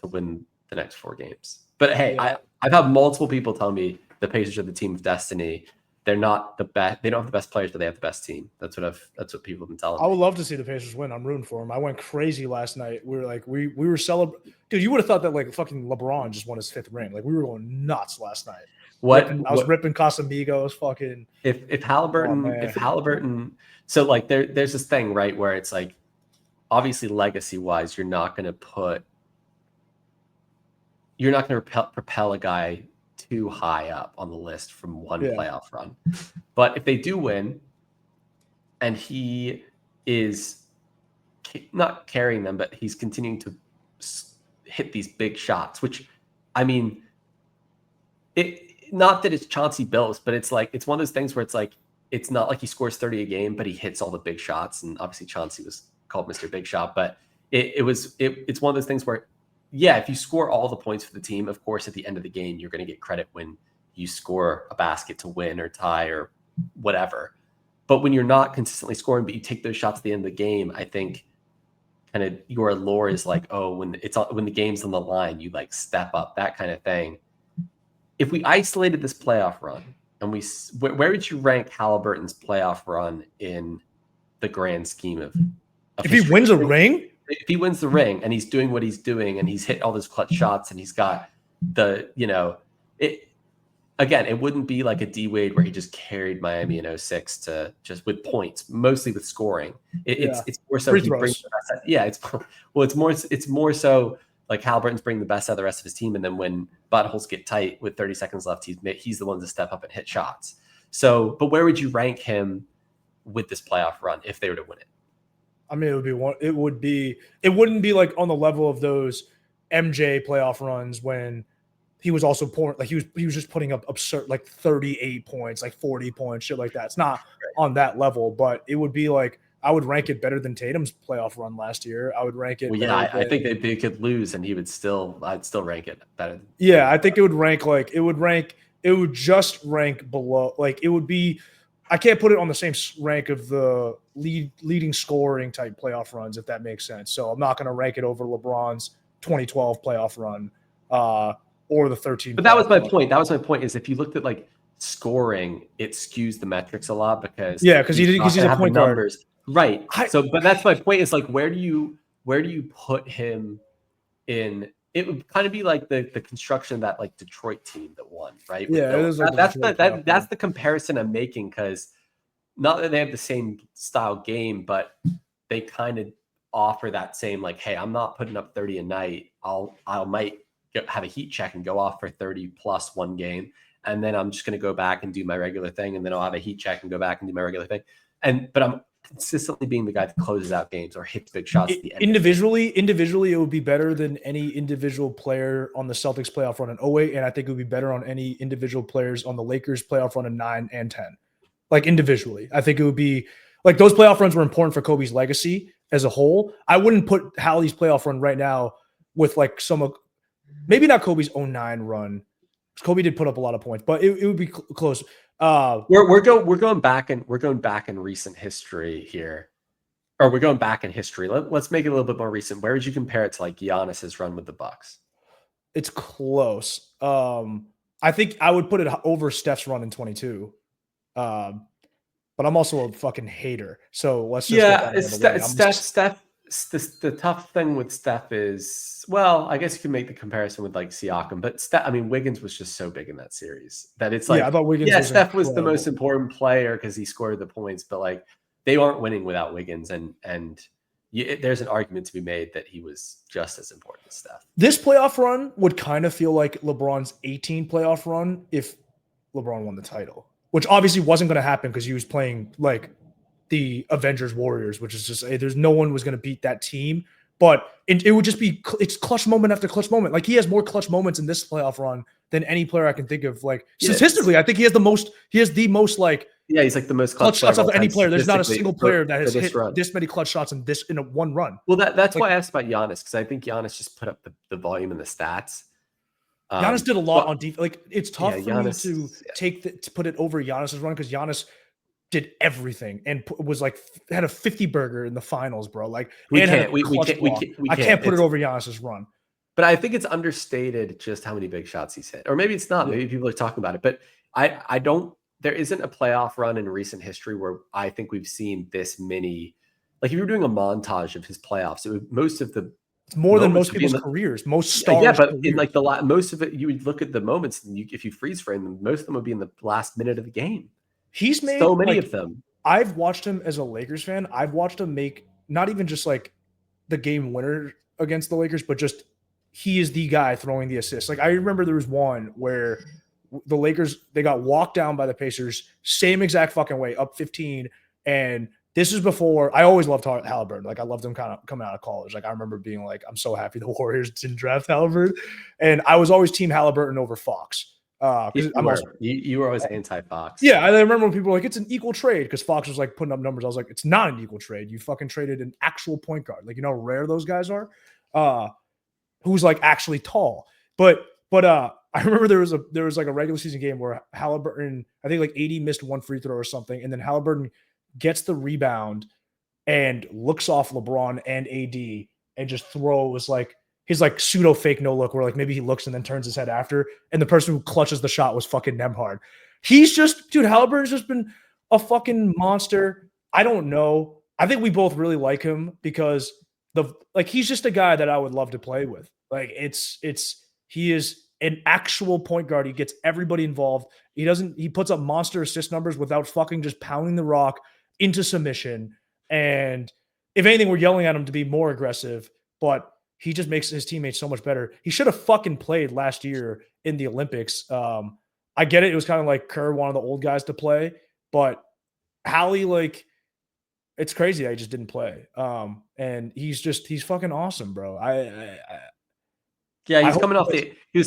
win the next 4 games. But hey, I've had multiple people tell me the Pacers are the team of destiny. They're not the best. They don't have the best players, but they have the best team. That's what people have been telling me. I would love to see the Pacers win. I'm rooting for them. I went crazy last night. We were like, we were celebrating. Dude, you would have thought that like fucking LeBron just won his 5th ring. Like, we were going nuts last night. I was ripping Casamigos, fucking. If Haliburton, so like there's this thing, right, where it's like, obviously legacy wise, you're not going to propel a guy too high up on the list from one playoff run. But if they do win, and he is not carrying them, but he's continuing to hit these big shots, which, I mean, not that it's Chauncey Billups, but it's like, it's one of those things where it's like, it's not like he scores 30 a game, but he hits all the big shots. And obviously Chauncey was called Mr. Big Shot, but it's one of those things where, yeah, if you score all the points for the team, of course, at the end of the game, you're going to get credit when you score a basket to win or tie or whatever. But when you're not consistently scoring, but you take those shots at the end of the game, I think kind of your allure is like, oh, when the game's on the line, you like step up, that kind of thing. If we isolated this playoff run, and where would you rank Haliburton's playoff run in the grand scheme of if history? He wins a ring? If he wins the ring and he's doing what he's doing and he's hit all those clutch shots and he's got it wouldn't be like a D Wade where he just carried Miami in 06 to just with points, mostly with scoring. It's more so he brings the best. It's more so like Haliburton's bringing the best out of the rest of his team, and then when buttholes get tight with 30 seconds left, he's the one to step up and hit shots. So, but where would you rank him with this playoff run if they were to win it? I mean, it wouldn't be like on the level of those MJ playoff runs when he was also pouring, like he was just putting up absurd, like 38 points, like 40 points, shit like that. It's not on that level, but it would be like, I would rank it better than Tatum's playoff run last year. I would rank it. Well, yeah, I think they could lose and I'd still rank it better. Yeah, I think it would just rank below. Like it would be, I can't put it on the same rank of the leading scoring type playoff runs, if that makes sense. So I'm not going to rank it over LeBron's 2012 playoff run or the 13. But that was my point. That was my point is if you looked at like scoring, it skews the metrics a lot because he's a point guard. Numbers. Right. But that's my point is like, where do you put him in? It would kind of be like the construction of that like Detroit team that won, right? Yeah, that's the comparison I'm making, because not that they have the same style game, but they kind of offer that same like, hey, I'm not putting up 30 a night. I might have a heat check and go off for 30 plus one game, and then I'm just going to go back and do my regular thing, and then I'll have a heat check and go back and do my regular thing. But I'm consistently being the guy that closes out games or hits big shots at the end. Individually, it would be better than any individual player on the Celtics playoff run in 08, and I think it would be better on any individual players on the Lakers playoff run in 9 and 10. Like individually, I think it would be like those playoff runs were important for Kobe's legacy as a whole. I wouldn't put Hallie's playoff run right now with like maybe not Kobe's 09 run. Kobe did put up a lot of points, but it would be close. We're going back in recent history here, or we're going back in history. Let's make it a little bit more recent. Where would you compare it to like Giannis's run with the Bucks? It's close. I think I would put it over Steph's run in 22. But I'm also a fucking hater. So let's just Steph. The tough thing with Steph is, well, I guess you can make the comparison with like Siakam, but Wiggins was just so big in that series that it's like, I thought Wiggins Steph was the most important player because he scored the points, but like they aren't winning without Wiggins, and there's an argument to be made that he was just as important as Steph. This playoff run would kind of feel like LeBron's 18 playoff run if LeBron won the title, which obviously wasn't going to happen because he was playing like the Avengers Warriors, which is just there's no one was going to beat that team, but it would just be it's clutch moment after clutch moment. Like he has more clutch moments in this playoff run than any player I can think of. Like statistically, I think he has the most like he's like the most clutch shots of any player. There's not a single player that has hit this many clutch shots in a one run. Well, that's why I asked about Giannis, because I think Giannis just put up the volume and the stats. Giannis did a lot on defense. Like it's tough for me to put it over Giannis's run because Giannis did everything and was like had a 50 burger in the finals, bro. Like we can't put it over Giannis's run. But I think it's understated just how many big shots he's hit, or maybe it's not. Maybe people are talking about it, but I don't. There isn't a playoff run in recent history where I think we've seen this many. Like if you're doing a montage of his playoffs, it's more than most people's careers, most stars. Yeah, but careers. in like most of it, you would look at the moments, and if you freeze frame them, most of them would be in the last minute of the game. He's made so many of them. I've watched him as a Lakers fan. I've watched him make not even just like the game winner against the Lakers, but just he is the guy throwing the assists. Like I remember there was one where the Lakers, they got walked down by the Pacers, same exact fucking way, up 15. And this is before, I always loved Haliburton. Like, I loved him kind of coming out of college. Like, I remember being like, I'm so happy the Warriors didn't draft Haliburton. And I was always team Haliburton over Fox. You were always anti-Fox. Yeah, I remember when people were like, it's an equal trade, because Fox was like putting up numbers. I was like, it's not an equal trade. You fucking traded an actual point guard. Like, you know how rare those guys are? Who's like actually tall. But I remember there was like a regular season game where Haliburton, I think like 80 missed one free throw or something, and then Haliburton gets the rebound and looks off LeBron and AD and just throws like his like pseudo fake no look where like maybe he looks and then turns his head after, and the person who clutches the shot was fucking Nembhard. He's just, dude, Haliburton's just been a fucking monster. I don't know. I think we both really like him because he's just a guy that I would love to play with. Like he is an actual point guard. He gets everybody involved. He puts up monster assist numbers without fucking just pounding the rock into submission. And if anything, we're yelling at him to be more aggressive, but he just makes his teammates so much better. He should have fucking played last year in the Olympics. I get it. It was kind of like Kerr wanted the old guys to play, but Hallie, like, it's crazy that he just didn't play. And he's fucking awesome, bro. He was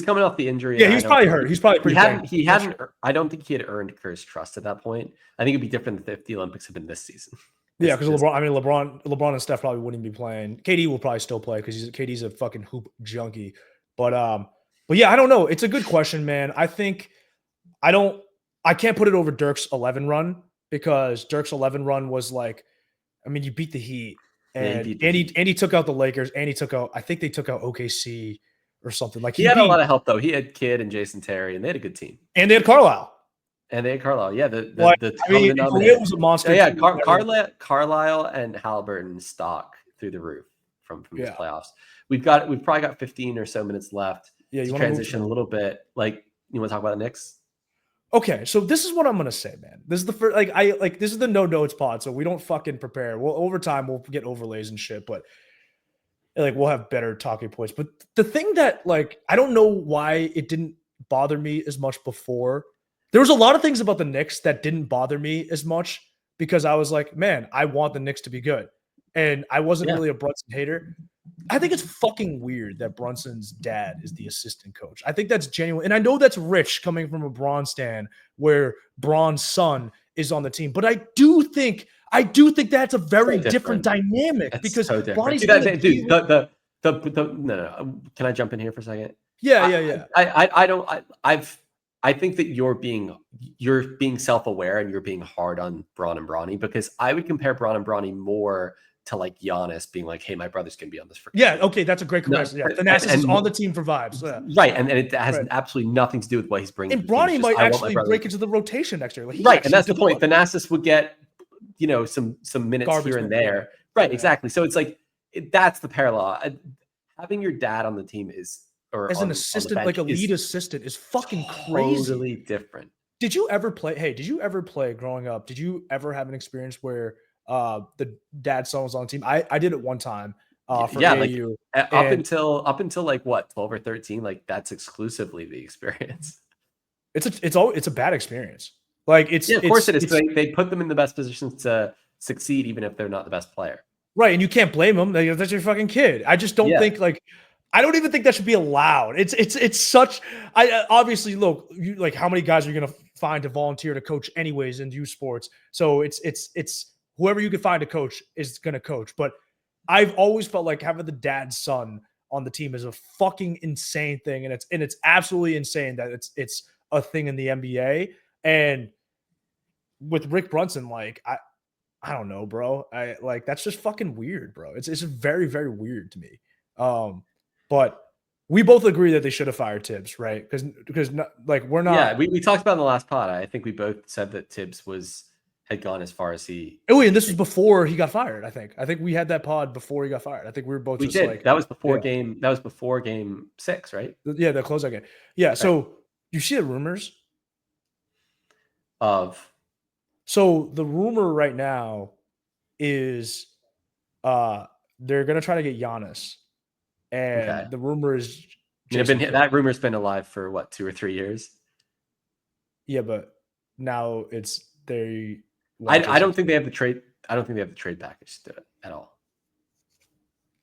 coming off the injury. Yeah, he was probably hurt. He's probably pretty he hadn't I don't think he had earned Kerr's trust at that point. I think it'd be different if the Olympics had been this season. Yeah, because LeBron and Steph probably wouldn't be playing. KD will probably still play because KD's a fucking hoop junkie. But yeah, I don't know. It's a good question, man. I think I can't put it over Dirk's 11 run, because Dirk's 11 run was like, I mean, you beat the Heat, and he took out the Lakers, and I think they took out OKC or something. Like, he had a lot of help though. He had Kidd and Jason Terry, and they had a good team. And they had Carlisle. Yeah, it was a monster. Yeah, Carlisle and Haliburton stock through the roof from these playoffs. We've probably got 15 or so minutes left. Yeah, you want to transition a little bit. Like, you want to talk about the Knicks? Okay, so this is what I'm gonna say, man. This is the first, this is the no notes pod, so we don't fucking prepare. Well, over time we'll get overlays and shit, but like we'll have better talking points. But the thing that, like, I don't know why it didn't bother me as much before. There was a lot of things about the Knicks that didn't bother me as much, because I was like, man, I want the Knicks to be good. And I wasn't really a Brunson hater. I think it's fucking weird that Brunson's dad is the assistant coach. I think that's genuine. And I know that's rich coming from a Braun stan where Braun's son is on the team. But I do think that's a very different dynamic. That's because so Bronny's no. Can I jump in here for a second? Yeah. I think that you're being self-aware and you're being hard on Braun and Bronny, because I would compare Braun and Bronny more to like Giannis being like, hey, my brothers can be on this. Okay, that's a great comparison. Yeah, Thanasis is on the team for vibes. Yeah. Right, and it has absolutely nothing to do with what he's bringing. And Bronny might actually break into the rotation next year. Right, and that's the point. Thanasis would get, some minutes garbage here and there. Right, exactly. So it's like, that's the parallel. Having your dad on the team as an assistant, like a lead assistant, is fucking crazy. Totally different. Did you ever play growing up? Did you ever have an experience where the dad's son was on the team? I did it one time for AAU. Like, up until like what, 12 or 13, like that's exclusively the experience. It's a bad experience. Like, of course it is. They put them in the best positions to succeed, even if they're not the best player. Right, and you can't blame them. That's your fucking kid. I just don't think I don't even think that should be allowed. It's such. Obviously, look, like, how many guys are you going to find to volunteer to coach anyways in youth sports? So it's whoever you can find to coach is going to coach. But I've always felt like having the dad's son on the team is a fucking insane thing, and it's absolutely insane that it's a thing in the NBA. And with Rick Brunson, like, I don't know, bro. That's just fucking weird, bro. It's very, very weird to me. But we both agree that they should have fired Tibbs, right? Because we're not. Yeah, we talked about in the last pod. I think we both said that Tibbs had gone as far as he. Oh, and this was before he got fired. I think we had that pod before he got fired. I think we were both. That was before game. That was before game 6, right? Yeah, the closeout game. Yeah. Right. So you see the rumors of. So the rumor right now is, they're gonna try to get Giannis. And the rumor is that rumor's been alive for what, 2 or 3 years? Yeah, but now it's they. I don't think they have the trade. I don't think they have the trade package to do it at all.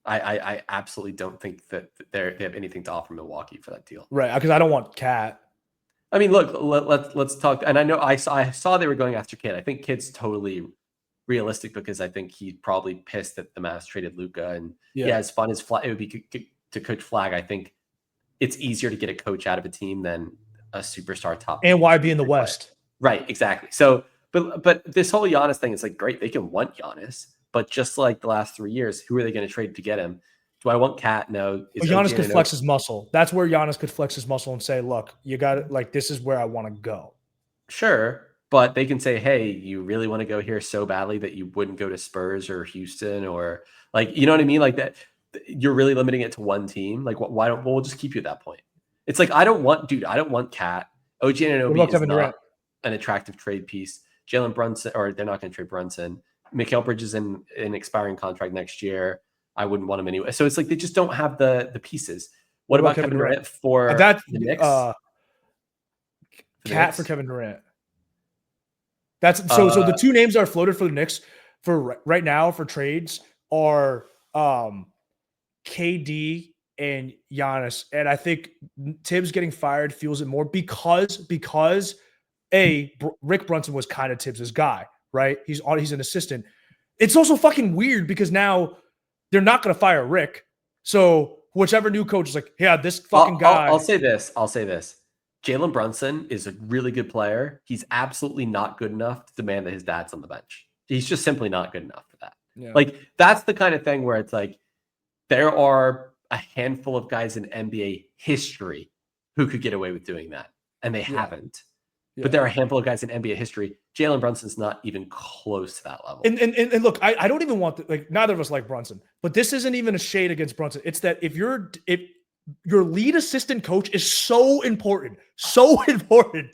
I absolutely don't think that they have anything to offer Milwaukee for that deal. Right, because I don't want Cat. I mean, look, let's talk. And I know I saw they were going after Kidd. I think Kidd's totally realistic because I think he's probably pissed that the Mavs traded Luka. And yeah, as fun as it would be to coach Flag, I think it's easier to get a coach out of a team than a superstar top. And why be in the West? Right, exactly. So, but this whole Giannis thing is like great. They can want Giannis, but just like the last 3 years, who are they going to trade to get him? Do I want Cat? No. But Giannis could flex his muscle. That's where Giannis could flex his muscle and say, look, you got it. Like, this is where I want to go. Sure. But they can say, hey, you really want to go here so badly that you wouldn't go to Spurs or Houston or like, you know what I mean? Like that you're really limiting it to one team. Like, why don't we'll just keep you at that point? It's like, I don't want Cat. OG Anunoby is not an attractive trade piece. Jalen Brunson, or they're not going to trade Brunson. Mikal Bridges in an expiring contract next year. I wouldn't want him anyway. So it's like they just don't have the pieces. What about Kevin Durant for the Knicks? Cat for Kevin Durant. That's so the two names that are floated for the Knicks for right now for trades are KD and Giannis. And I think Tibbs getting fired feels it more because Rick Brunson was kind of Tibbs' guy, right? He's an assistant. It's also fucking weird because now they're not going to fire Rick. So whichever new coach is like, yeah, this fucking guy. I'll say this. Jalen Brunson is a really good player. He's absolutely not good enough to demand that his dad's on the bench. He's just simply not good enough for that. Yeah. Like, that's the kind of thing where it's like, there are a handful of guys in NBA history who could get away with doing that, and they haven't. Yeah. But there are a handful of guys in NBA history. Jalen Brunson's not even close to that level. And look, I don't even want neither of us like Brunson, but this isn't even a shade against Brunson. It's that if your lead assistant coach is so important,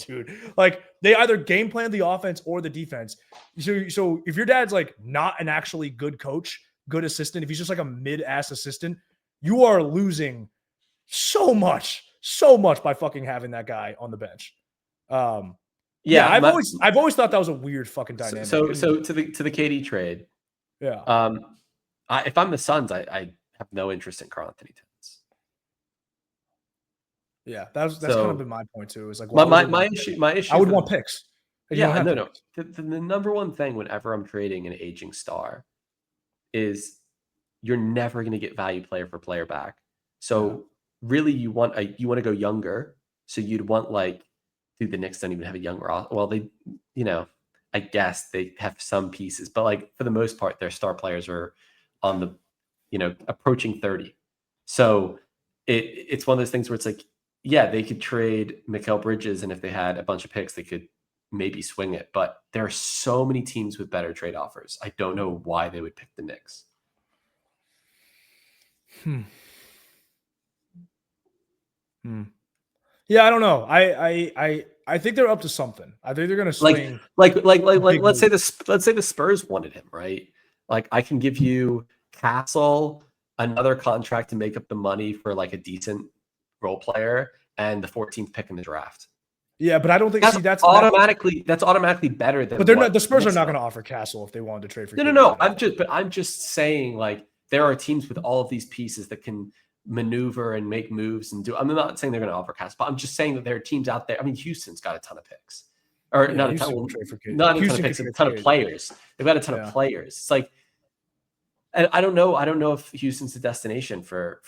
dude. Like, they either game plan the offense or the defense. So if your dad's like not an actually good coach, good assistant, if he's just like a mid-ass assistant, you are losing so much by fucking having that guy on the bench. I've always thought that was a weird fucking dynamic. So to the KD trade, yeah. If I'm the Suns, I have no interest in Karl-Anthony Towns. Yeah, that's kind of been my point too. Is like my issue. I would want picks. Yeah, no. The number one thing whenever I'm trading an aging star is you're never going to get value player for player back. So really, you want to go younger. So you'd want dude, the Knicks don't even have a young roster. Well, they, I guess they have some pieces, but for the most part, their star players are on the, approaching 30. So it's one of those things where it's like, yeah, they could trade Mikal Bridges, and if they had a bunch of picks, they could maybe swing it. But there are so many teams with better trade offers. I don't know why they would pick the Knicks. Yeah, I don't know. I think they're up to something. I think they're going to swing. Let's say the Spurs wanted him, right? Like, I can give you Castle, another contract to make up the money for a decent role player, and the 14th pick in the draft. Yeah, but I don't think that's automatically better than. But the Spurs are not going to offer Castle if they wanted to trade for. No. I'm just saying, there are teams with all of these pieces that can maneuver and make moves and do. I'm not saying they're going to offer Castle, but I'm just saying that there are teams out there. I mean, Houston's got a ton of picks, or not a ton of picks, a ton of players. They've got a ton of players. It's like, and I don't know if Houston's the destination for.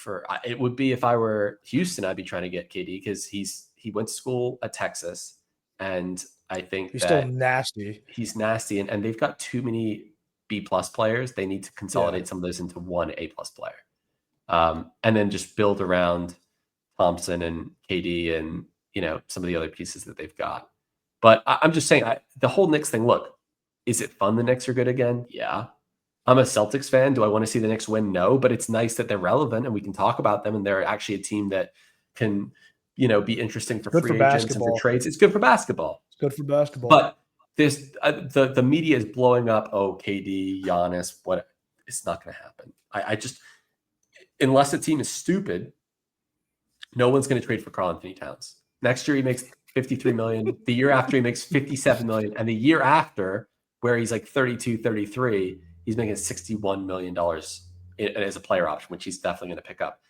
It would be if I were Houston, I'd be trying to get KD because he went to school at Texas, and I think he's still nasty. He's nasty, and they've got too many B+ players. They need to consolidate some of those into one A+ player, and then just build around Thompson and KD and some of the other pieces that they've got. But I'm just saying, the whole Knicks thing. Look, is it fun? The Knicks are good again. Yeah. I'm a Celtics fan. Do I want to see the Knicks win? No, but it's nice that they're relevant and we can talk about them, and they're actually a team that can, be interesting for free agents and for trades. It's good for basketball. It's good for basketball. But this, the media is blowing up. Oh, KD, Giannis, what? It's not going to happen. I just, unless a team is stupid, no one's going to trade for Karl-Anthony Towns. Next year he makes $53 million. The year after, he makes $57 million. And the year after, where he's like 32, 33, he's making $61 million as a player option, which he's definitely going to pick up.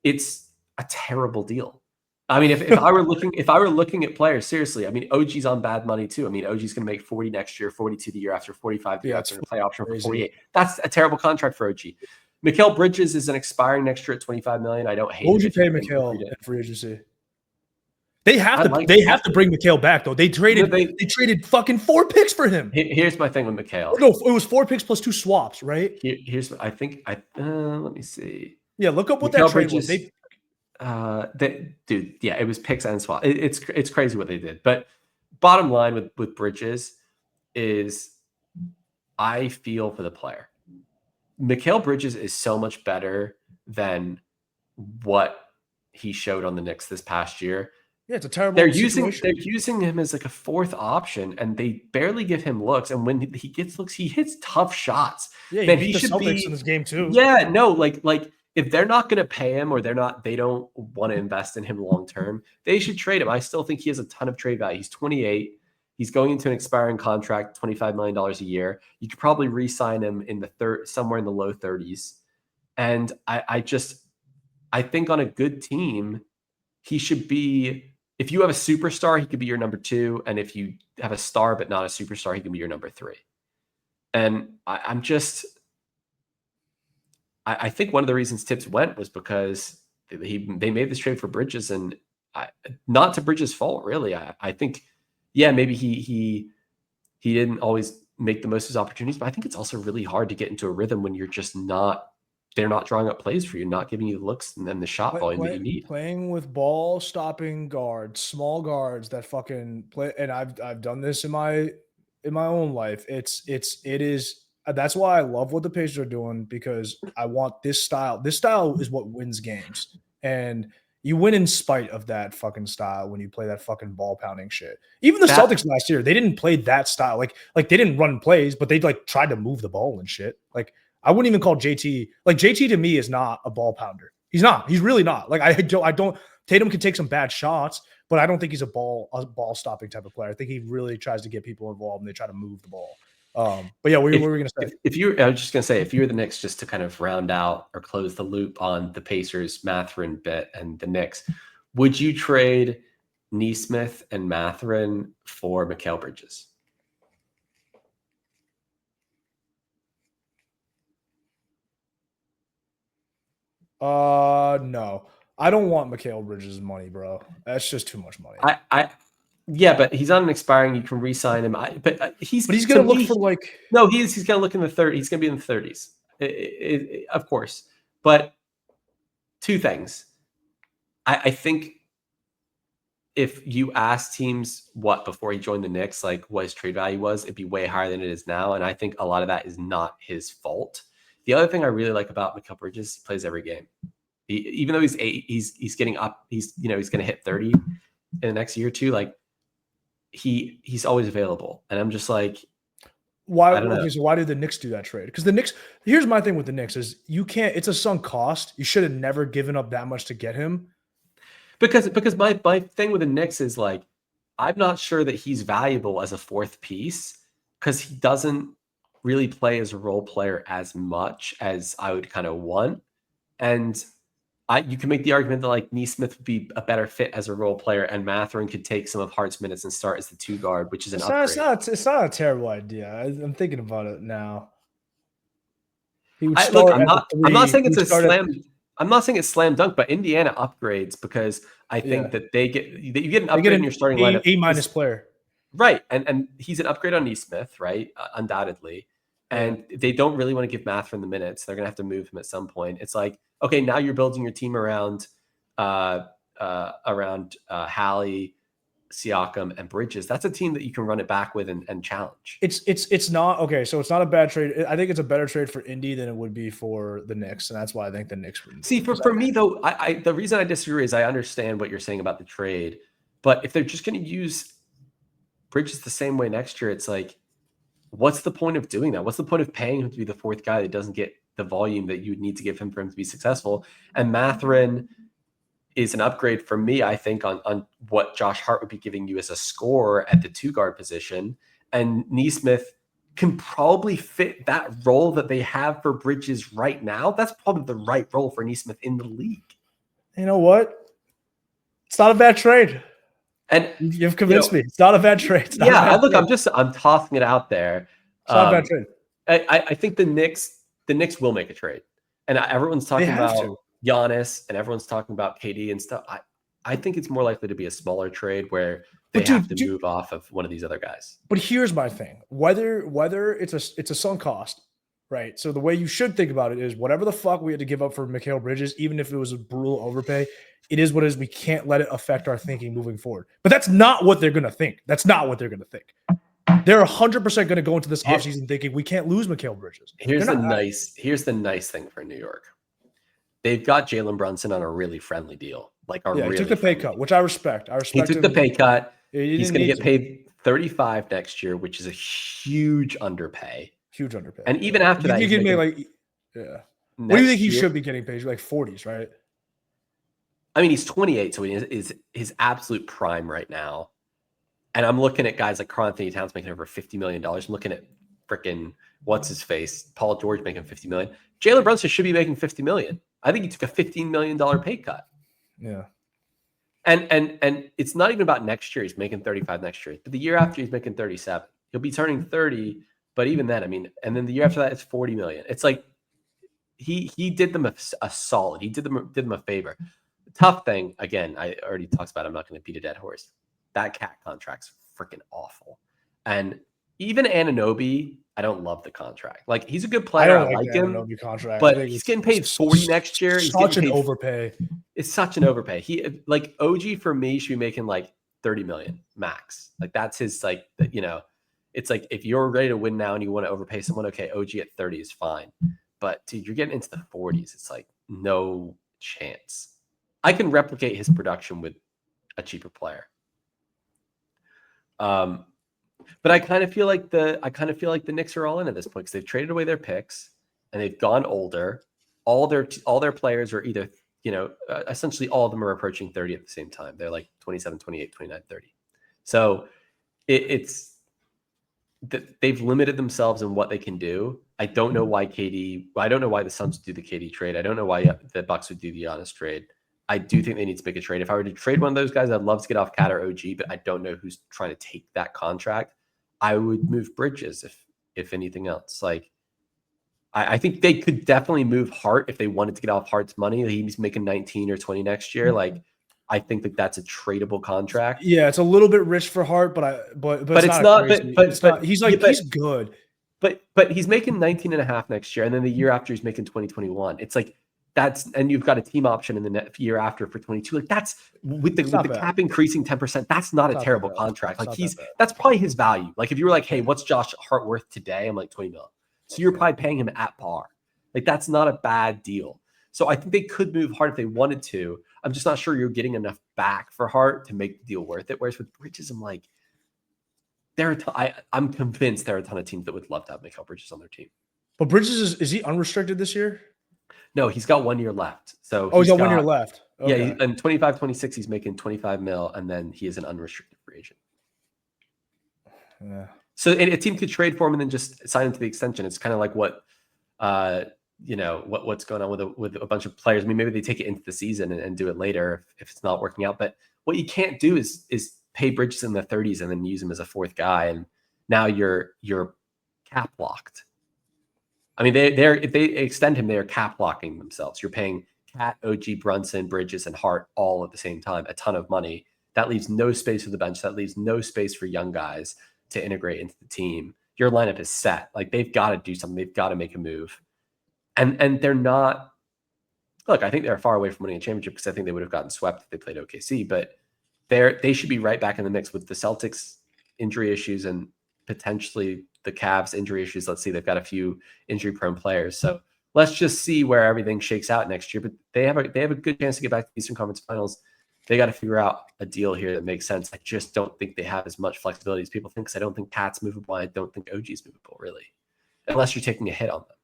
It's a terrible deal. I mean, if I were looking at players, seriously, I mean, OG's on bad money too. I mean, OG's going to make 40 next year, 42 the year after, 45 the year after, and a play option for 48. That's a terrible contract for OG. Mikal Bridges is an expiring next year at $25 million. I don't hate it. What would you pay Mikal in free agency? They have to bring Mikal back though. They traded fucking 4 picks for him. Here's my thing with Mikal. No, it was 4 picks plus 2 swaps, right? Here's what I think. Let me see. Yeah, look up what that trade was. It was picks and swap. It's crazy what they did. But bottom line with Bridges is I feel for the player. Mikal Bridges is so much better than what he showed on the Knicks this past year. Yeah, it's a terrible situation. They're using him as like a 4th option, and they barely give him looks. And when he gets looks, he hits tough shots. Yeah, he should be in this game too. Yeah, no, like if they're not going to pay him or they don't want to invest in him long term, they should trade him. I still think he has a ton of trade value. He's 28. He's going into an expiring contract, $25 million a year. You could probably re-sign him in the somewhere in the low 30s. And I think on a good team, he should be. If you have a superstar, he could be your number 2. And if you have a star but not a superstar, he can be your number 3. And I think one of the reasons Tips went was because they made this trade for Bridges, and not to Bridges' fault, really. I think, yeah, maybe he didn't always make the most of his opportunities, but I think it's also really hard to get into a rhythm when you're just not. They're not drawing up plays for you, not giving you the looks and then the shot volume that you need. Playing with ball stopping guards, small guards that fucking play, and I've done this in my own life. It is. That's why I love what the Pacers are doing, because I want this style. This style is what wins games, and you win in spite of that fucking style when you play that fucking ball pounding shit. Even the Celtics last year, they didn't play that style. Like they didn't run plays, but they like tried to move the ball and shit. Like, I wouldn't even call JT. Like, JT to me is not a ball pounder. He's not. He's really not. Like, I don't. Tatum can take some bad shots, but I don't think he's a ball stopping type of player. I think he really tries to get people involved and they try to move the ball. But yeah, what were we going to say? I was just going to say, if you were the Knicks, just to kind of round out or close the loop on the Pacers, Mathurin bit and the Knicks, would you trade Nesmith and Mathurin for Mikal Bridges? No. I don't want Mikal Bridges' money, bro. That's just too much money. Yeah, but he's on an expiring. You can re-sign him. But he's going to look for like. No, he's going to look in the 30s. He's going to be in the 30s, of course. But 2 things. I think if you ask teams what before he joined the Knicks, like what his trade value was, it'd be way higher than it is now. And I think a lot of that is not his fault. The other thing I really like about Mikal Bridges, he plays every game. Even though he's getting up, he's going to hit 30 in the next year or 2. Like he's always available, and I'm just like, why? Okay, so why did the Knicks do that trade? Because the Knicks. Here's my thing with the Knicks is you can't. It's a sunk cost. You should have never given up that much to get him. Because my thing with the Knicks is like, I'm not sure that he's valuable as a 4th piece because he doesn't really play as a role player as much as I would kind of want. And you can make the argument that like Nesmith would be a better fit as a role player, and Mathurin could take some of Hart's minutes and start as the 2 guard, which is an upgrade. It's not a terrible idea. I'm thinking about it now. He would start. I'm not saying it's a slam. I'm not saying it's slam dunk, but Indiana upgrades because I think that you get an upgrade in your starting lineup. A- player. Right. And he's an upgrade on Nesmith, right? Undoubtedly. And they don't really want to give Mathurin the minutes. They're going to have to move him at some point. It's like, okay, now you're building your team around Hallie, Siakam, and Bridges. That's a team that you can run it back with and challenge. It's not okay. So it's not a bad trade. I think it's a better trade for Indy than it would be for the Knicks, and that's why I think the Knicks would. See, for me though, the reason I disagree is I understand what you're saying about the trade, but if they're just going to use Bridges the same way next year, it's like, what's the point of doing that? What's the point of paying him to be the 4th guy that doesn't get the volume that you would need to give him for him to be successful? And Mathurin, is an upgrade for me, I think, on what Josh Hart would be giving you as a scorer at the 2-guard position. And Nesmith can probably fit that role that they have for Bridges right now. That's probably the right role for Nesmith in the league. You know what? It's not a bad trade. And you've convinced me. It's not a bad trade. I'm tossing it out there. It's not a bad trade. I think the Knicks will make a trade. And everyone's talking about Giannis and everyone's talking about KD and stuff. I think it's more likely to be a smaller trade where they have to move off of one of these other guys. But here's my thing. Whether it's a sunk cost, right? So the way you should think about it is whatever the fuck we had to give up for Mikal Bridges, even if it was a brutal overpay, it is what it is. We can't let it affect our thinking moving forward. But that's not what they're going to think. That's not what they're going to think. They're 100% going to go into this offseason thinking we can't lose Mikal Bridges. Here's the nice thing for New York. They've got Jalen Brunson on a really friendly deal. He took the pay cut, which I respect. He took the pay cut. He's going to get paid $35 next year, which is a huge underpay. Huge underpay. And even after that, what do you think he should be getting paid? Like 40s, right? I mean, he's 28, so he is his absolute prime right now. And I'm looking at guys like Karl-Anthony Towns making over $50 million. I'm looking at freaking what's his face, Paul George making $50 million. Jalen Brunson should be making $50 million. I think he took a $15 million pay cut. Yeah. And it's not even about next year. He's making 35 next year. But the year after, he's making 37. He'll be turning 30. But even then, I mean, and then the year after that, it's 40 million. It's like he did them a solid. He did them a favor. The tough thing, again, I already talked about it. I'm not going to beat a dead horse. That cat contract's freaking awful. And even Anunoby, I don't love the contract. Like, he's a good player. I like him. Contract. But he's getting paid 40 next year. He's such an overpay. It's such an overpay. He like OG for me should be making like 30 million max. Like that's his it's like if you're ready to win now and you want to overpay someone, okay, OG at 30 is fine. But dude, you're getting into the 40s. It's like no chance. I can replicate his production with a cheaper player. But I kind of feel like the Knicks are all in at this point because they've traded away their picks and they've gone older. All their players are either, essentially all of them are approaching 30 at the same time. They're like 27, 28, 29, 30. So they've limited themselves in what they can do. I don't know why the Suns do the KD trade. I don't know why the Bucks would do the Giannis trade. I do think they need to make a trade. If I were to trade one of those guys, I'd love to get off Cat or OG, but I don't know who's trying to take that contract. I would move Bridges if anything else. Like, I think they could definitely move Hart if they wanted to get off Hart's money. He's making 19 or 20 next year. Like, I think that's a tradable contract. Yeah, it's a little bit rich for Hart, but it's not. But he's good. But he's making 19 and a half next year, and then the year after he's making 2021. It's like and you've got a team option in the year after for 22. Like that's with the cap increasing 10%. That's not a terrible contract. Like that's probably his value. Like if you were like, hey, what's Josh Hart worth today? I'm like 20 million. So you're probably paying him at par. Like that's not a bad deal. So I think they could move Hart if they wanted to. I'm just not sure you're getting enough back for Hart to make the deal worth it. Whereas with Bridges, I'm like, I'm convinced there are a ton of teams that would love to have Mikal Bridges on their team. But Bridges is he unrestricted this year? No, he's got 1 year left. So he's got 1 year left. Okay. Yeah, in 25, 26, he's making 25 mil, and then he is an unrestricted free agent. Yeah. So a team could trade for him and then just sign him to the extension. It's kind of like what, what's going on with a bunch of players. I mean, maybe they take it into the season and do it later if it's not working out. But what you can't do is pay Bridges in the 30s and then use him as a fourth guy, and now you're cap locked. I mean, if they extend him, they are cap locking themselves. You're paying Cat, OG, Brunson, Bridges, and Hart all at the same time, a ton of money. That leaves no space for the bench. That leaves no space for young guys to integrate into the team. Your lineup is set. Like they've got to do something. They've got to make a move. And they're not. Look, I think they're far away from winning a championship because I think they would have gotten swept if they played OKC. But they should be right back in the mix with the Celtics injury issues and potentially the Cavs injury issues. Let's see, they've got a few injury-prone players. So let's just see where everything shakes out next year. But they have a good chance to get back to the Eastern Conference Finals. They got to figure out a deal here that makes sense. I just don't think they have as much flexibility as people think. Because I don't think Cat's movable. I don't think OG's movable, really, unless you're taking a hit on them.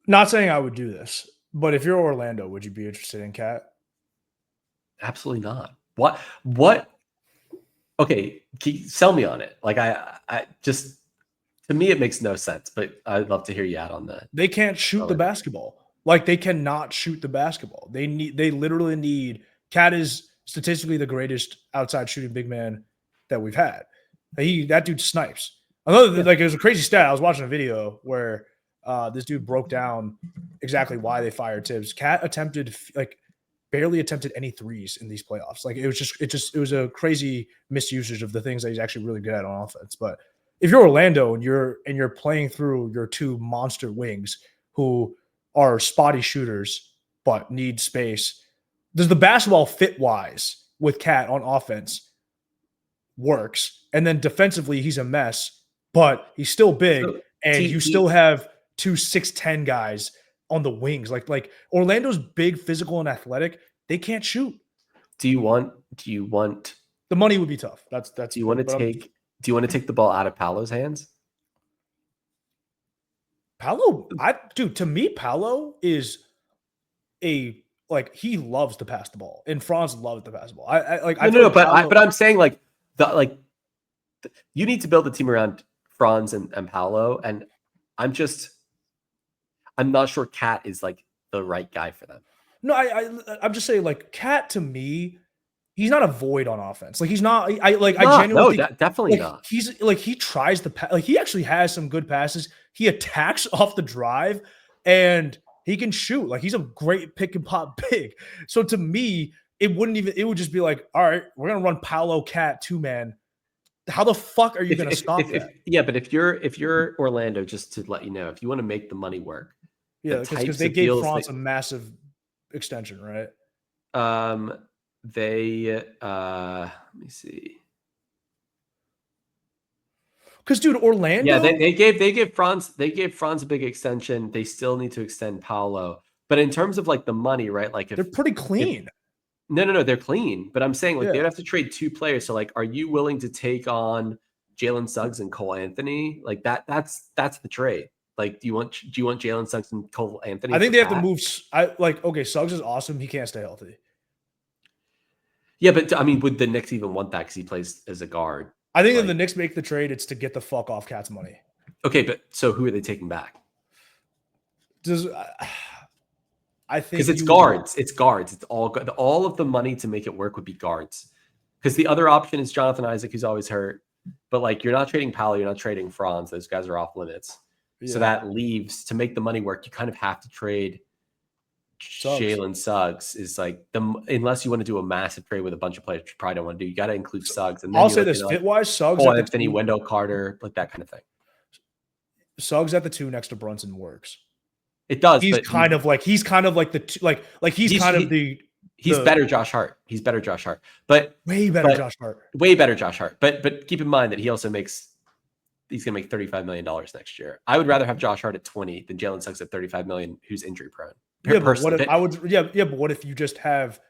Not saying I would do this, But if you're Orlando, would you be interested in Cat? Absolutely not. What? Okay, sell me on it. Like I just, to me, it makes no sense. But I'd love to hear you out on that. They can't shoot the basketball. Like they cannot shoot the basketball. They literally need. Cat is statistically the greatest outside shooting big man that we've had. That dude snipes. Like it was a crazy stat. I was watching a video where this dude broke down exactly why they fired Tibbs. Cat barely attempted any threes in these playoffs. Like it was a crazy misusage of the things that he's actually really good at on offense. But if you're Orlando and you're playing through your two monster wings who are spotty shooters but need space, does the basketball fit wise with Cat on offense works? And then defensively, he's a mess, but he's still big, and you still have two 6'10" guys on the wings. Like Orlando's big, physical, and athletic. They can't shoot. Do you want the money would be tough. That's do you want to take the ball out of Paolo's hands? Paolo, to me, Paolo is he loves to pass the ball, and Franz loves to pass the ball. But I'm saying you need to build a team around Franz and Paolo, and I'm not sure Cat is like the right guy for them. No, I'm just saying, like, Cat to me, he's not a void on offense. Like he's not. I genuinely think, definitely not. He's like he tries to pass. Like he actually has some good passes. He attacks off the drive, and he can shoot. Like he's a great pick and pop big. So to me, it would just be like, all right, we're gonna run Paolo Cat 2-man. How the fuck are you gonna stop that? Yeah, but if you're Orlando, just to let you know, if you want to make the money work, because they gave Franz a massive extension, right? Let me see. Because dude, Orlando. Yeah, they gave Franz a big extension. They still need to extend Paolo. But in terms of like the money, right? Like they're pretty clean. No, they're clean. But I'm saying they'd have to trade two players. So like, are you willing to take on Jalen Suggs and Cole-Anthony? Like that's the trade. Like, do you want Jalen Suggs and Cole-Anthony? I think they have to move. Suggs is awesome. He can't stay healthy. Yeah, but I mean, would the Knicks even want that because he plays as a guard? I think if the Knicks make the trade, it's to get the fuck off Cat's money. Okay, but so who are they taking back? I think because it's guards. It's guards. It's all of the money to make it work would be guards. Because the other option is Jonathan Isaac, who's always hurt. But like, you're not trading Paolo, you're not trading Franz. Those guys are off limits. Yeah. So that leaves, to make the money work, you kind of have to trade Jalen Suggs. Is like unless you want to do a massive trade with a bunch of players, you probably don't want to do. You got to include Suggs. And then I'll say this: fit-wise, Suggs, Cole-Anthony, Wendell Carter, like that kind of thing. Suggs at the 2 next to Brunson works. It does. He's kind of like the two, he's better Josh Hart. He's better Josh Hart, but way better Josh Hart. Way better Josh Hart. But keep in mind that he also he's going to make $35 million next year. I would rather have Josh Hart at 20 than Jalen Suggs at 35 million, who's injury prone. Yeah, but what if you just have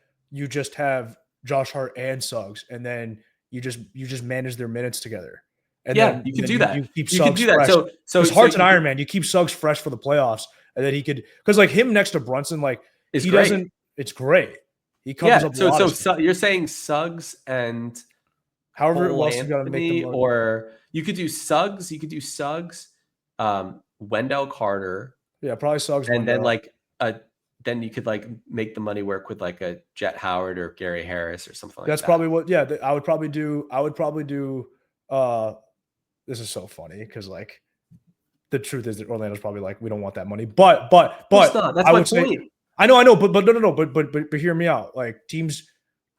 Josh Hart and Suggs, and then you just manage their minutes together? And then you can do that. You keep Suggs fresh. So Hart's an Iron Man. You keep Suggs fresh for the playoffs, and then he could, because like him next to Brunson, like he doesn't. It's great. He comes up. So you're saying Suggs and however else you got to make the money. Or you could do Suggs. Wendell Carter. Yeah, probably Suggs. And then then you could like make the money work with like a Jet Howard or Gary Harris or something like that. That's probably what. Yeah, I would probably do. This is so funny because like the truth is that Orlando's probably like, we don't want that money, but that's my point. I know, but no, but hear me out. Like teams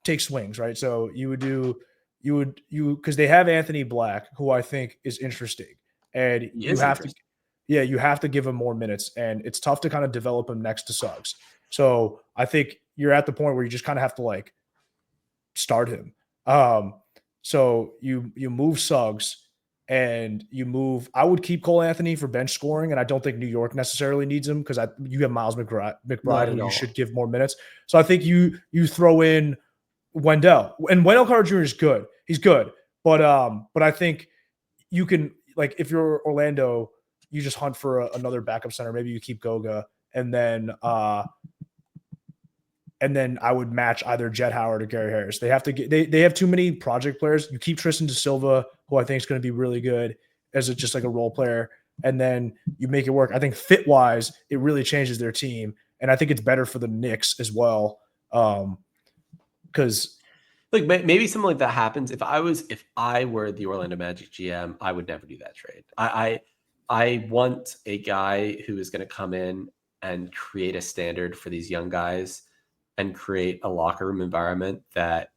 take swings, right? So you because they have Anthony Black, who I think is interesting, and you have to give him more minutes, and it's tough to kind of develop him next to Suggs. So I think you're at the point where you just kind of have to like start him. So you move Suggs. And I would keep Cole-Anthony for bench scoring, and I don't think New York necessarily needs him because you have Miles McBride who you should give more minutes. So I think you throw in Wendell, and Wendell Carter Jr. is good. He's good, but I think you can, like, if you're Orlando, you just hunt for another backup center. Maybe you keep Goga, and then I would match either Jet Howard or Gary Harris. They have to get they have too many project players. You keep Tristan Da Silva, who I think is going to be really good as just like a role player, and then you make it work. I think fit wise, it really changes their team, and I think it's better for the Knicks as well. Because like maybe something like that happens. If I were the Orlando Magic GM, I would never do that trade. I want a guy who is going to come in and create a standard for these young guys and create a locker room environment that,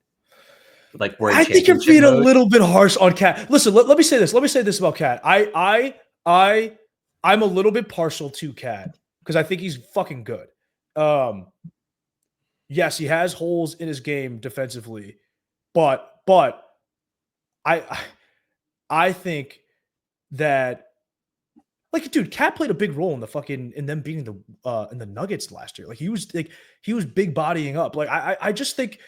like, we're in I think you're being mode. a little bit harsh on Cat. Listen, let me say this. Let me say this about Cat. I'm a little bit partial to Cat because I think he's fucking good. Yes, he has holes in his game defensively, but I think that, like, dude, Cat played a big role in them beating the Nuggets last year. Like he was big bodying up. Like I think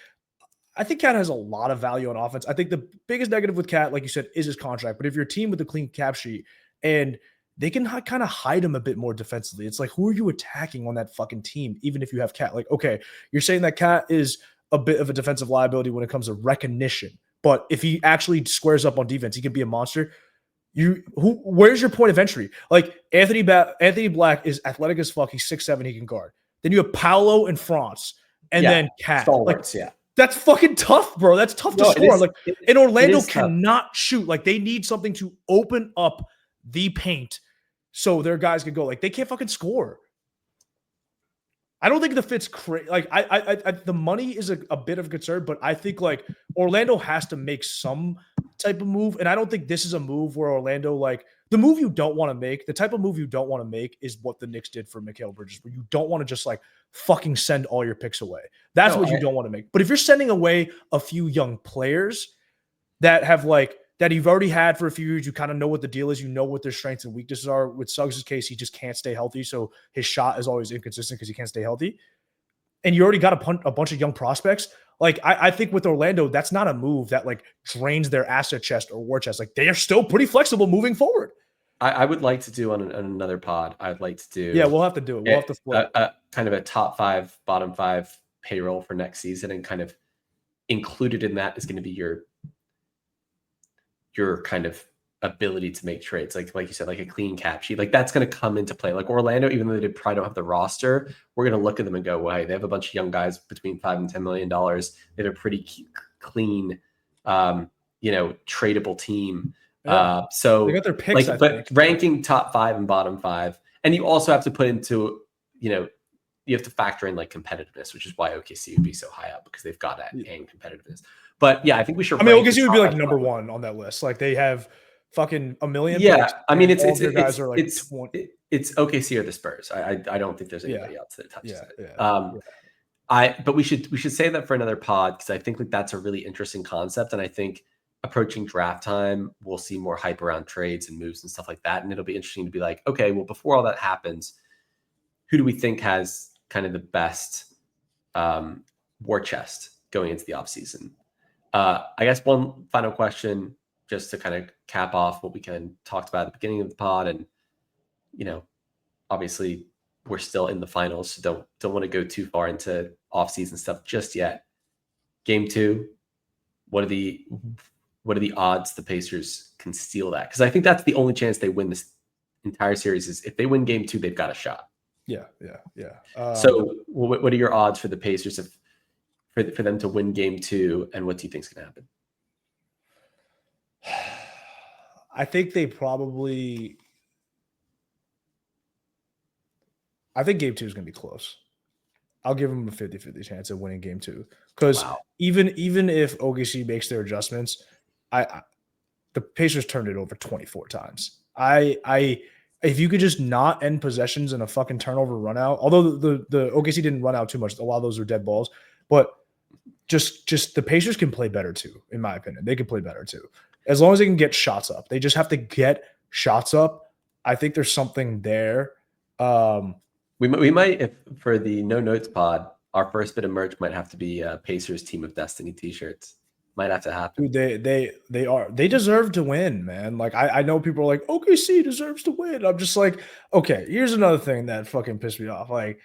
Cat has a lot of value on offense. I think the biggest negative with Cat, like you said, is his contract. But if you're a team with a clean cap sheet and they can kind of hide him a bit more defensively, it's like, who are you attacking on that fucking team? Even if you have Cat, like, okay, you're saying that Cat is a bit of a defensive liability when it comes to recognition, but if he actually squares up on defense, he can be a monster. Where's your point of entry? Like Anthony Black is athletic as fuck. He's 6'7", he can guard. Then you have Paolo and France, and then Cat. Stalwarts, like, that's fucking tough, bro. That's tough to score. And Orlando cannot shoot. Like, they need something to open up the paint so their guys can go. Like, they can't fucking score. I don't think the fit's crazy. Like, I the money is a bit of a concern, but I think, like, Orlando has to make some type of move. And I don't think this is a move where Orlando, like, the move you don't want to make, the type of move you don't want to make is what the Knicks did for Mikal Bridges, where you don't want to just, like, fucking send all your picks away. That's what you don't want to make. But if you're sending away a few young players that have, like, that you've already had for a few years, you kind of know what the deal is, you know what their strengths and weaknesses are. With Suggs' case, he just can't stay healthy, so his shot is always inconsistent because he can't stay healthy. And you already got a bunch of young prospects. Like, I think with Orlando, that's not a move that, like, drains their asset chest or war chest. Like, they are still pretty flexible moving forward. I would like to do on another pod. I'd like to do. Yeah, we'll have to do it. We'll have to flip kind of a top 5, bottom 5 payroll for next season, and kind of included in that is going to be your kind of ability to make trades, like you said, like a clean cap sheet. Like, that's going to come into play. Like, Orlando, even though they probably don't have the roster, we're going to look at them and go, well, hey, they have a bunch of young guys between $5 and $10 million. They have a pretty clean, tradable team. Yeah. So they got their picks, like, but ranking top 5 and bottom 5, and you also have to put into, you have to factor in, like, competitiveness, which is why OKC would be so high up, because they've got that and competitiveness. But yeah, I think we should. I mean, OKC would be like number 1 on that list. Like, they have fucking a million. Yeah, I mean, it's OKC or the Spurs. I don't think there's anybody else that touches it. But we should say that for another pod, because I think, like, that's a really interesting concept, and I think approaching draft time, we'll see more hype around trades and moves and stuff like that, and it'll be interesting to be like, okay, well, before all that happens, who do we think has kind of the best war chest going into the offseason? I guess one final question, just to kind of cap off what we kind of talked about at the beginning of the pod, and obviously we're still in the finals, so don't want to go too far into off-season stuff just yet. Game 2, what are the odds the Pacers can steal that? Because I think that's the only chance they win this entire series, is if they win Game 2, they've got a shot. Yeah. So what are your odds for the Pacers for them to win Game 2, and what do you think is going to happen? I think Game 2 is going to be close. I'll give them a 50-50 chance of winning Game 2. Because even if OKC makes their adjustments, the Pacers turned it over 24 times. If you could just not end possessions in a fucking turnover run out, although the OKC didn't run out too much, a lot of those were dead balls, but just the Pacers can play better too, in my opinion. They can play better too. As long as they can get shots up. They just have to get shots up. I think there's something there. We might, if for the No Notes pod, our first bit of merch might have to be Pacers Team of Destiny t-shirts. Might have to happen. Dude, they deserve to win, man. Like I know people are like, OKC deserves to win. I'm just like, okay, here's another thing that fucking pissed me off. Like,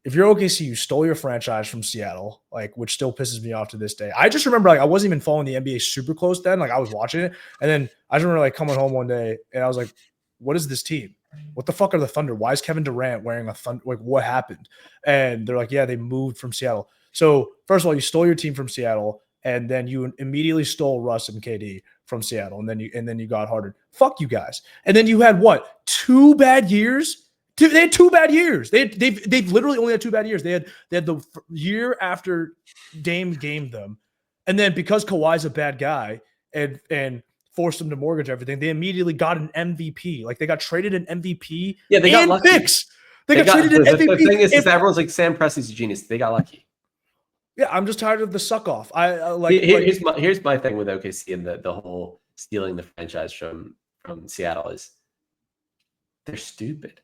if you're OKC, you stole your franchise from Seattle, like, which still pisses me off to this day. I just remember, like, I wasn't even following the NBA super close then. Like, I was watching it, and then I just remember, like, coming home one day, and I was like, "What is this team? What the fuck are the Thunder? Why is Kevin Durant wearing a Thunder? Like, what happened?" And they're like, "Yeah, they moved from Seattle." So, first of all, you stole your team from Seattle, and then you immediately stole Russ and KD from Seattle, and then you got Harden. Fuck you guys. And then you had what? 2 bad years. They had 2 bad years. They've literally only had 2 bad years. They had the year after Dame gamed them, and then because Kawhi's a bad guy and forced them to mortgage everything, they immediately got an MVP. Like they got traded an MVP. Yeah, they got and lucky. Picks. They got traded an MVP. The thing is everyone's like Sam Presti's a genius. They got lucky. Yeah, I'm just tired of the suck off. Here's my thing with OKC and the whole stealing the franchise from Seattle is they're stupid.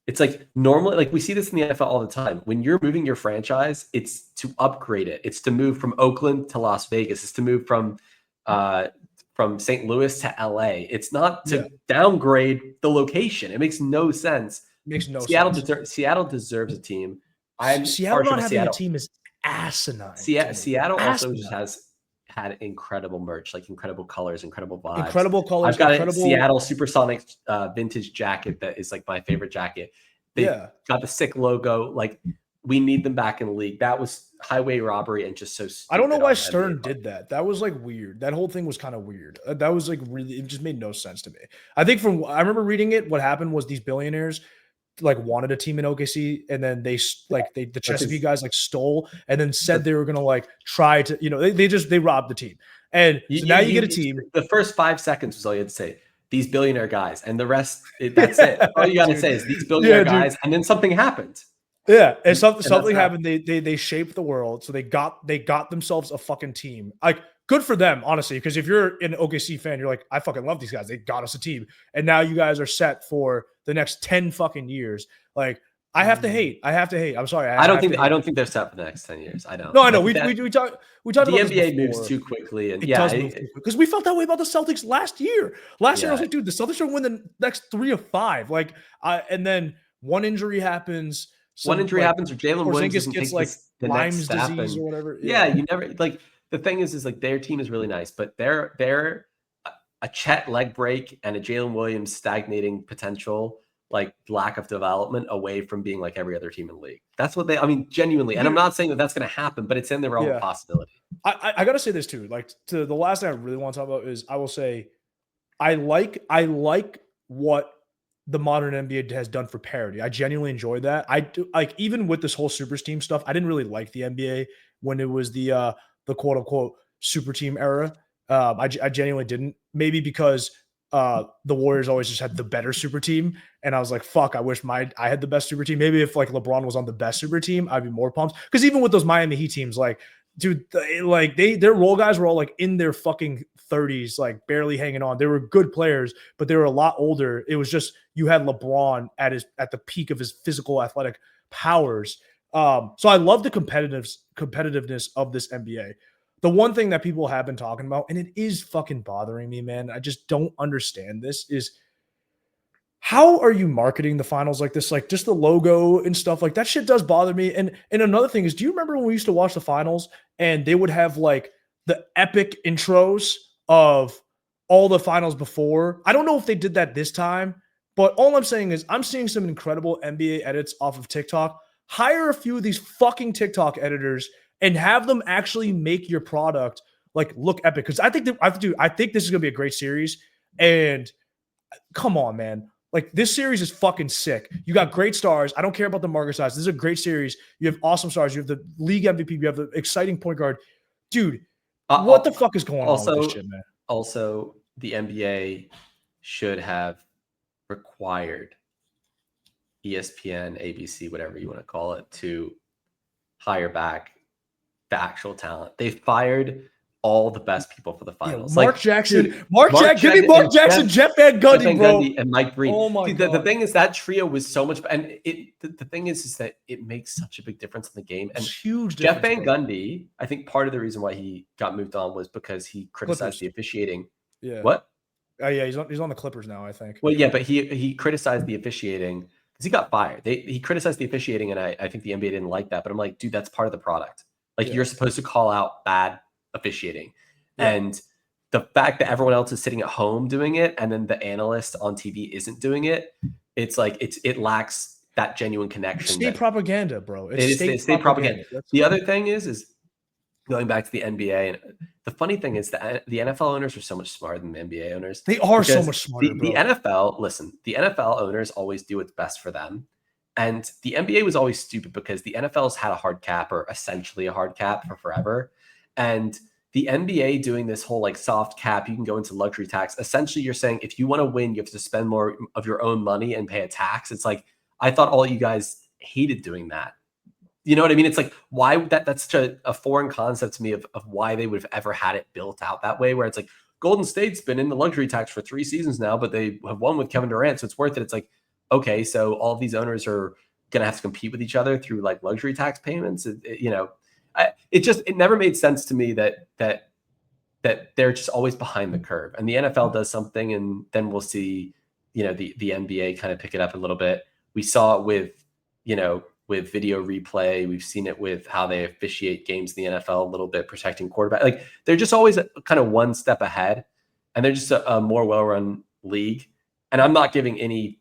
It's like normally, like we see this in the NFL all the time. When you're moving your franchise, it's to upgrade it. It's to move from Oakland to Las Vegas. It's to move from St. Louis to LA. It's not to downgrade the location. It makes no sense. Seattle deserves a team. Seattle not having a team is asinine. Seattle also just has had incredible merch, like incredible colors, incredible vibes. Incredible colors. I've got a Seattle Supersonic vintage jacket that is like my favorite jacket. They got the sick logo. Like we need them back in the league. That was highway robbery and just so stupid. I don't know why Stern did that. That was like weird. That whole thing was kind of weird. That was like really, it just made no sense to me. I think I remember reading it. What happened was these billionaires like wanted a team in OKC, and then the Chesapeake guys like stole, and then said they were gonna like try to, they robbed the team, and so now you get a team. The first 5 seconds was all you had to say. These billionaire guys, and the rest. That's it. All you got to say is these billionaire guys, and then something happened. Yeah, and something happened. They shaped the world, so they got themselves a fucking team. Like, good for them, honestly, because if you're an OKC fan, you're like, I fucking love these guys. They got us a team, and now you guys are set for the next 10 fucking years. Like, I have to hate. I'm sorry. I don't think they're set for the next 10 years. I don't. No, I know. We talked about the NBA moves too quickly, and because we felt that way about the Celtics last year. Last year, I was like, dude, the Celtics are going to win the next 3 of 5. Like, and then one injury happens. Or Jalen Williams gets like Lyme's disease or whatever. Yeah, you never like. The thing is like their team is really nice, but they're a Chet leg break and a Jalen Williams stagnating potential, like lack of development away from being like every other team in the league. That's what genuinely. And I'm not saying that that's going to happen, but it's in the realm of possibility. I got to say this too. Like, to the last thing I really want to talk about is I will say, I like what the modern NBA has done for parity. I genuinely enjoyed that. I do, like, even with this whole super team stuff, I didn't really like the NBA when it was the quote unquote super team era. I genuinely didn't. Maybe because the Warriors always just had the better super team, and I was like, fuck, I wish I had the best super team. Maybe if like LeBron was on the best super team, I'd be more pumped. Because even with those Miami Heat teams, like, dude, their role guys were all like in their fucking 30s, like barely hanging on. They were good players, but they were a lot older. It was just you had LeBron at the peak of his physical athletic powers. So I love the competitiveness of this NBA. The one thing that people have been talking about, and it is fucking bothering me, man, I just don't understand this, is how are you marketing the finals like this? Like, just the logo and stuff like that shit does bother me. And another thing is, do you remember when we used to watch the finals and they would have like the epic intros of all the finals before? I don't know if they did that this time, but all I'm saying is I'm seeing some incredible NBA edits off of TikTok. Hire a few of these fucking TikTok editors and have them actually make your product like look epic. Because I think this is gonna be a great series. And come on, man. Like, this series is fucking sick. You got great stars. I don't care about the market size. This is a great series. You have awesome stars. You have the league MVP. You have the exciting point guard. Dude, what the fuck is going on with this shit, man? Also, the NBA should have required ESPN, ABC, whatever you want to call it, to hire back the actual talent. They fired all the best people for the finals. Mark like Jackson, dude, give me Mark Jackson, Jeff Van Gundy, bro. And Mike Breen. Oh my God. God. The thing is that trio was so much, and the thing is that it makes such a big difference in the game. And it's huge. Jeff Van Gundy, I think part of the reason why he got moved on was because he criticized the officiating. Yeah. What? Yeah, he's on the Clippers now, I think. Well, yeah, but he criticized the officiating because he got fired. He criticized the officiating, and I think the NBA didn't like that. But I'm like, dude, that's part of the product. Like you're supposed to call out bad officiating. And the fact that everyone else is sitting at home doing it and then the analyst on TV isn't doing it, it's like it lacks that genuine connection. It's state propaganda, bro. It's state propaganda. The other thing is going back to the NBA, and the funny thing is that the NFL owners are so much smarter than the NBA owners. They are so much smarter, the NFL owners always do what's best for them. And the NBA was always stupid because the NFL's had a hard cap, or essentially a hard cap, for forever. And the NBA doing this whole like soft cap, you can go into luxury tax. Essentially, you're saying if you want to win, you have to spend more of your own money and pay a tax. It's like, I thought all you guys hated doing that. You know what I mean? It's like, why that's such a foreign concept to me of why they would have ever had it built out that way, where it's like Golden State's been in the luxury tax for 3 seasons now, but they have won with Kevin Durant, so it's worth it. It's like, okay, so all of these owners are going to have to compete with each other through like luxury tax payments. It never made sense to me that they're just always behind the curve, and the NFL does something, and then we'll see, the NBA kind of pick it up a little bit. We saw it with video replay. We've seen it with how they officiate games in the NFL a little bit, protecting quarterback. Like they're just always kind of one step ahead, and they're just a more well-run league. And I'm not giving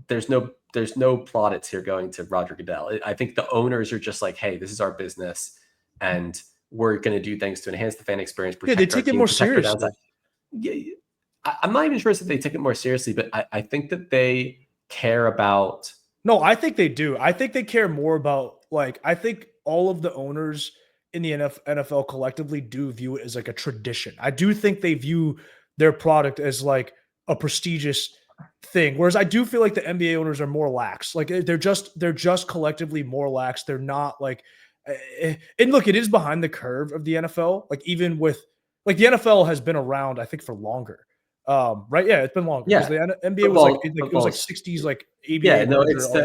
there's no plaudits here going to Roger Goodell. I think the owners are just like, hey, this is our business, and we're going to do things to enhance the fan experience. They take it more seriously. Yeah, I'm not even sure if they take it more seriously, but I think that they care about. No, I think they do. I think they care more about, like, I think all of the owners in the NFL collectively do view it as like a tradition. I do think they view their product as like a prestigious thing. Whereas I do feel like the NBA owners are more lax. Like they're just collectively more lax. They're not like, and look, it is behind the curve of the NFL. Like even with, like the NFL has been around, I think, for longer. Right? Yeah, it's been longer. Yeah, the NBA it was like 60s, like ABA. Yeah, no, it's the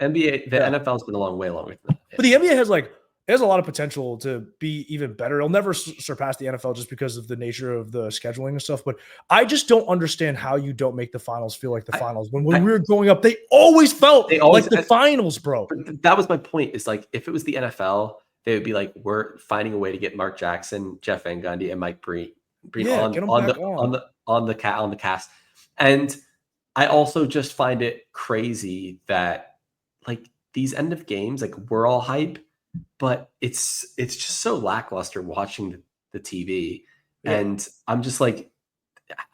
NBA. The NFL's been way longer than that. Yeah. But the NBA has a lot of potential to be even better. It'll never surpass the NFL just because of the nature of the scheduling and stuff. But I just don't understand how you don't make the finals feel like the finals. When we were growing up, they always felt like the finals, bro. That was my point. Is like if it was the NFL, they would be like, we're finding a way to get Mark Jackson, Jeff Van Gundy, and Mike Breen on the cast. And I also just find it crazy that like these end of games, like we're all hype, but it's just so lackluster watching the TV. Yeah. And I'm just like,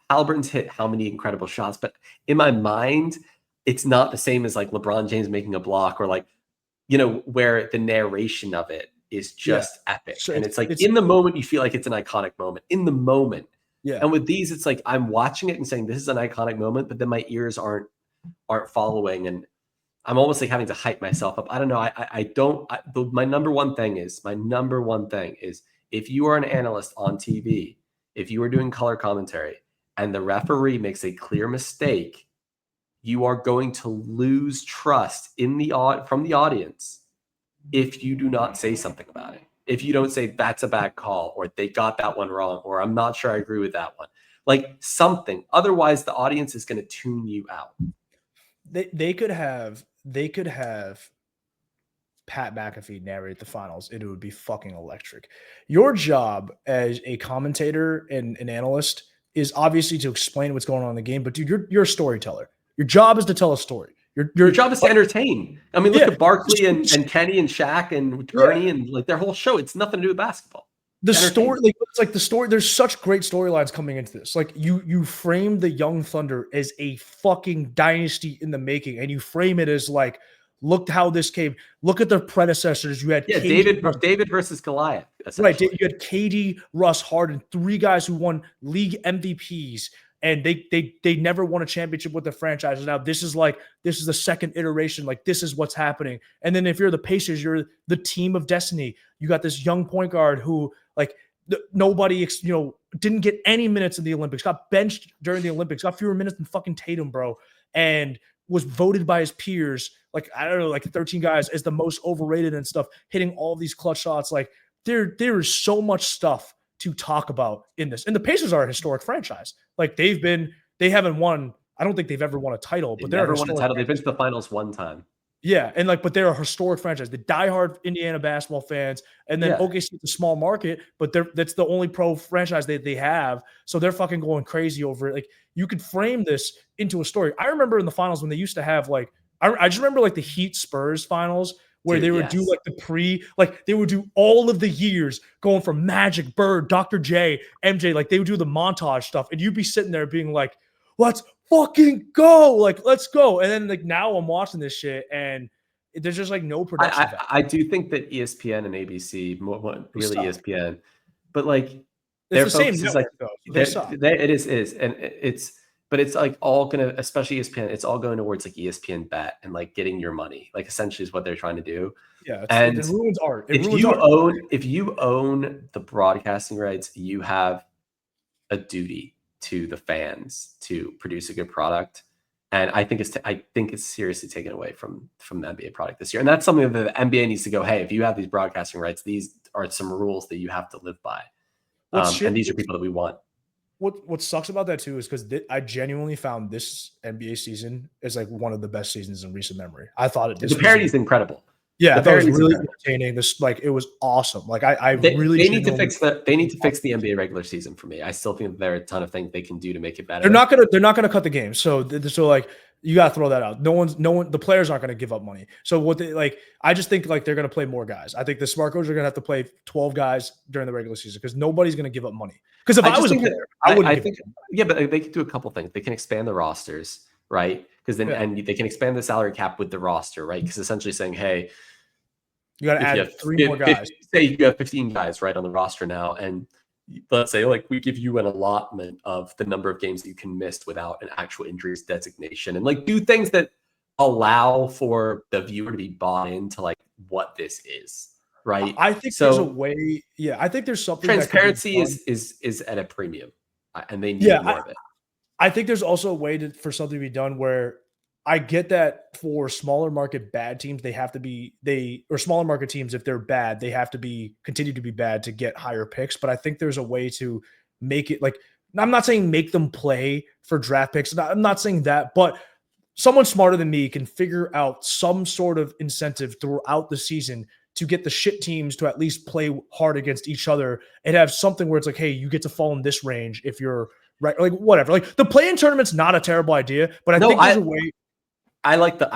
Haliburton's hit how many incredible shots, but in my mind, it's not the same as like LeBron James making a block, or like, where the narration of it is just epic. So and it's like in the moment, you feel like it's an iconic moment in the moment. Yeah. And with these, it's like I'm watching it and saying this is an iconic moment, but then my ears aren't following, and I'm almost like having to hype myself up. I don't know. My number one thing is if you are an analyst on TV, if you are doing color commentary and the referee makes a clear mistake, you are going to lose trust from the audience if you do not say something about it. If you don't say that's a bad call, or they got that one wrong, or I'm not sure I agree with that one, like something. Otherwise, the audience is going to tune you out. They could have Pat McAfee narrate the finals, and it would be fucking electric. Your job as a commentator and an analyst is obviously to explain what's going on in the game, but dude, you're a storyteller. Your job is to tell a story. Your job is to entertain. I mean, look at Barkley and Kenny and Shaq and Ernie and like their whole show. It's nothing to do with basketball. The story, it's like the story. There's such great storylines coming into this. Like you frame the Young Thunder as a fucking dynasty in the making, and you frame it as like, look how this came. Look at the predecessors. You had David versus Goliath. Right. You had KD, Russ, Harden, 3 guys who won league MVPs. And they never won a championship with the franchise. Now this is the second iteration. Like this is what's happening. And then if you're the Pacers, you're the team of destiny. You got this young point guard who like Nobody, didn't get any minutes in the Olympics, got benched during the Olympics, got fewer minutes than fucking Tatum, bro, and was voted by his peers, like, I don't know, like 13 guys as the most overrated and stuff, hitting all these clutch shots. Like, there is so much stuff to talk about in this. And the Pacers are a historic franchise. Like, they haven't won. I don't think they've ever won a title, but they're never won a title. They've been to the finals one time. Yeah, and but they're a historic franchise. The diehard Indiana basketball fans, and then OKC is a small market, but that's the only pro franchise they have. So they're fucking going crazy over it. Like, you could frame this into a story. I remember in the finals when they used to have I just remember like the Heat Spurs finals where they would do like they would do all of the years going from Magic, Bird, Dr. J, MJ, like they would do the montage stuff, and you'd be sitting there being like, let's fucking go, like, let's go. And then like now I'm watching this shit and there's just like no production. I do think that ESPN and ABC, really ESPN, but like their the same focus is like it is, and but it's like all gonna, especially ESPN, it's all going towards like ESPN Bet and like getting your money, like essentially is what they're trying to do. Yeah, and it ruins art. If you own the broadcasting rights, you have a duty to the fans to produce a good product, and I think it's seriously taken away from the NBA product this year, and that's something that the NBA needs to go, hey, if you have these broadcasting rights, these are some rules that you have to live by, and these are people that we want. What sucks about that too is because I genuinely found this NBA season is like one of the best seasons in recent memory. I thought the parody is incredible. Yeah, that was really entertaining. This, like, it was awesome. Like, they need to fix the NBA regular season for me. I still think there are a ton of things they can do to make it better. They're not gonna cut the game. So like, you gotta throw that out. The players aren't gonna give up money. So I just think like they're gonna play more guys. I think the smart coaches are gonna have to play 12 guys during the regular season because nobody's gonna give up money. Because if I was a player, I wouldn't. But they could do a couple things. They can expand the rosters, right? Because then and they can expand the salary cap with the roster, right? Because essentially saying, hey, you got to add 3 more guys. Say you have 15 guys right on the roster now, and let's say like we give you an allotment of the number of games that you can miss without an actual injuries designation, and like do things that allow for the viewer to be bought into like what this is, right? I think there's a way. Yeah, I think there's something. Transparency is at a premium, and they need more of it. I think there's also a way for something to be done where I get that for smaller market bad teams, or smaller market teams, if they're bad, they have to continue to be bad to get higher picks. But I think there's a way to make it like, I'm not saying make them play for draft picks. I'm not saying that, but someone smarter than me can figure out some sort of incentive throughout the season to get the shit teams to at least play hard against each other and have something where it's like, hey, you get to fall in this range if you're right, like whatever. Like the play-in tournament's not a terrible idea, but I think there's a way. I like the play.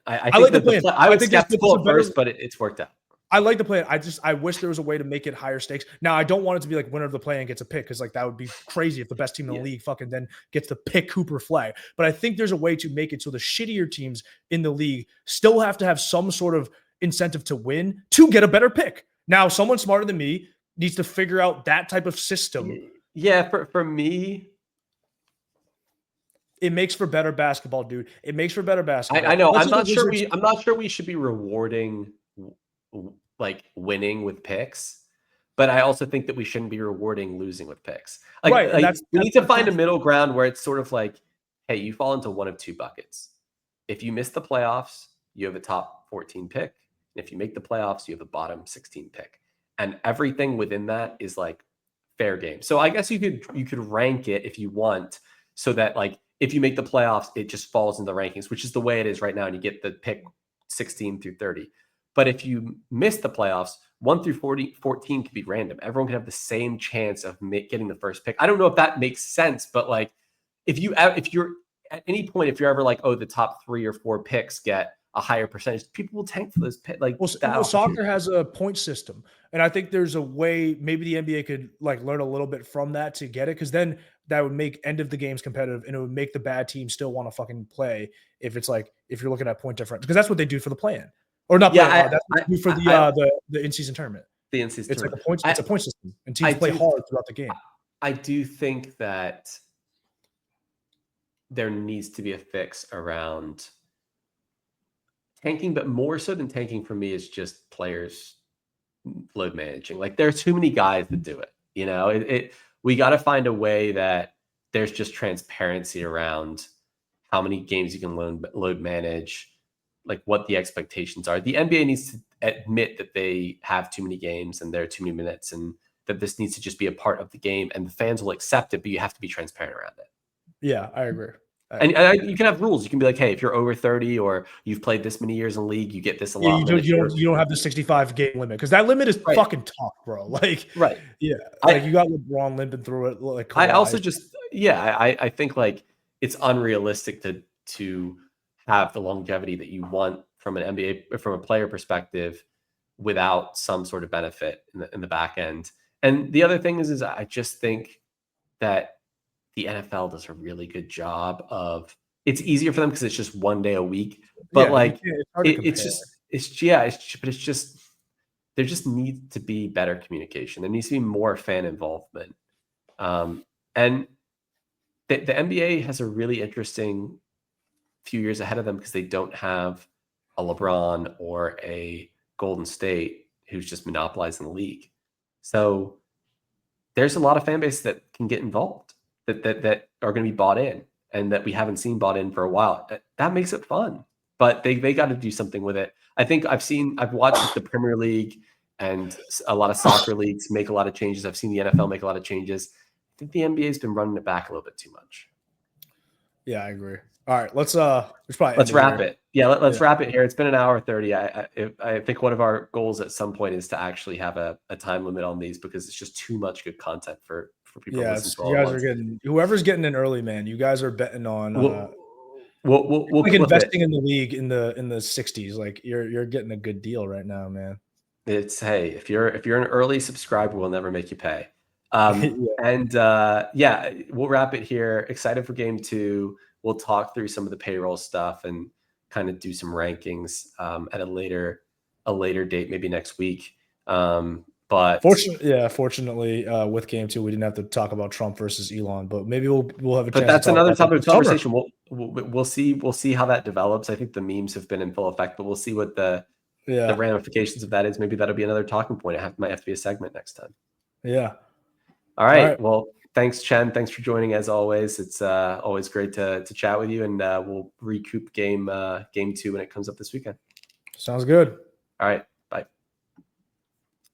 I like the play. I was skeptical at first, but it's worked out. I like the play. I wish there was a way to make it higher stakes. Now, I don't want it to be like winner of the play-in gets a pick, because like that would be crazy if the best team in the league fucking then gets to pick Cooper Flagg. But I think there's a way to make it so the shittier teams in the league still have to have some sort of incentive to win to get a better pick. Now, someone smarter than me needs to figure out that type of system. Yeah, for me, it makes for better basketball, dude. It makes for better basketball. I know. I'm not sure we should be rewarding like winning with picks, but I also think that we shouldn't be rewarding losing with picks. Like, we need to find a middle ground where it's sort of like, hey, you fall into one of two buckets. If you miss the playoffs, you have a top 14 pick. And if you make the playoffs, you have a bottom 16 pick. And everything within that is like fair game. So I guess you could rank it if you want, so that like if you make the playoffs, it just falls in the rankings, which is the way it is right now, and you get the pick 16 through 30. But if you miss the playoffs, 1 through 14 could be random. Everyone can have the same chance of getting the first pick. I don't know if that makes sense, but like if you're at any point, if you're ever like, oh, the top 3 or 4 picks get a higher percentage, people will tank for those picks. Like, soccer has a point system, and I think there's a way maybe the NBA could like learn a little bit from that to get it, because then that would make end of the games competitive, and it would make the bad team still want to fucking play if it's like if you're looking at point difference, because that's what they do for the play-in. Or not, that's what they do for the in-season tournament. The in-season tournament. It's a point system, and teams play hard throughout the game. I do think that there needs to be a fix around tanking, but more so than tanking for me is just players load managing. Like, there are too many guys that do it. You know, we got to find a way that there's just transparency around how many games you can load manage, like what the expectations are. The NBA needs to admit that they have too many games and there are too many minutes, and that this needs to just be a part of the game, and the fans will accept it, but you have to be transparent around it. Yeah, I agree. And you can have rules. You can be like, hey, if you're over 30 or you've played this many years in the league, you get this allotment. You don't have the 65 game limit, because that limit is fucking tough, bro. Like, right. Yeah. Like you got LeBron limping through it. Like Kawhi. I also just, I think like it's unrealistic to have the longevity that you want from an NBA, from a player perspective, without some sort of benefit in the back end. And the other thing is I just think that the NFL does a really good job of, it's easier for them because it's just one day a week, but like it's just there just needs to be better communication. There needs to be more fan involvement. And the NBA has a really interesting few years ahead of them because they don't have a LeBron or a Golden State who's just monopolizing the league. So there's a lot of fan base that can get involved, that are going to be bought in, and that we haven't seen bought in for a while. That makes it fun, but they got to do something with it. I think I've watched the Premier League and a lot of soccer leagues make a lot of changes. I've seen the NFL make a lot of changes. I think the NBA has been running it back a little bit too much. Yeah, I agree. All right, let's wrap it. Yeah, let's wrap it here. It's been an hour 30. I think one of our goals at some point is to actually have a time limit on these, because it's just too much good content for people to listen to. You guys are getting, whoever's getting in early, man. You guys are betting on we'll like investing in the league in the 60s. Like you're getting a good deal right now, man. It's, hey, if you're an early subscriber, we'll never make you pay. And we'll wrap it here. Excited for game 2. We'll talk through some of the payroll stuff and kind of do some rankings at a later date, maybe next week. But fortunately, with game 2, we didn't have to talk about Trump versus Elon, but maybe we'll have a chance. But that's another topic of conversation. We'll see how that develops. I think the memes have been in full effect, but we'll see what the ramifications of that is. Maybe that'll be another talking point. Might have to be a segment next time. Yeah. All right. Well, thanks, Chen. Thanks for joining as always. It's always great to chat with you, and we'll recoup game 2 when it comes up this weekend. Sounds good. All right.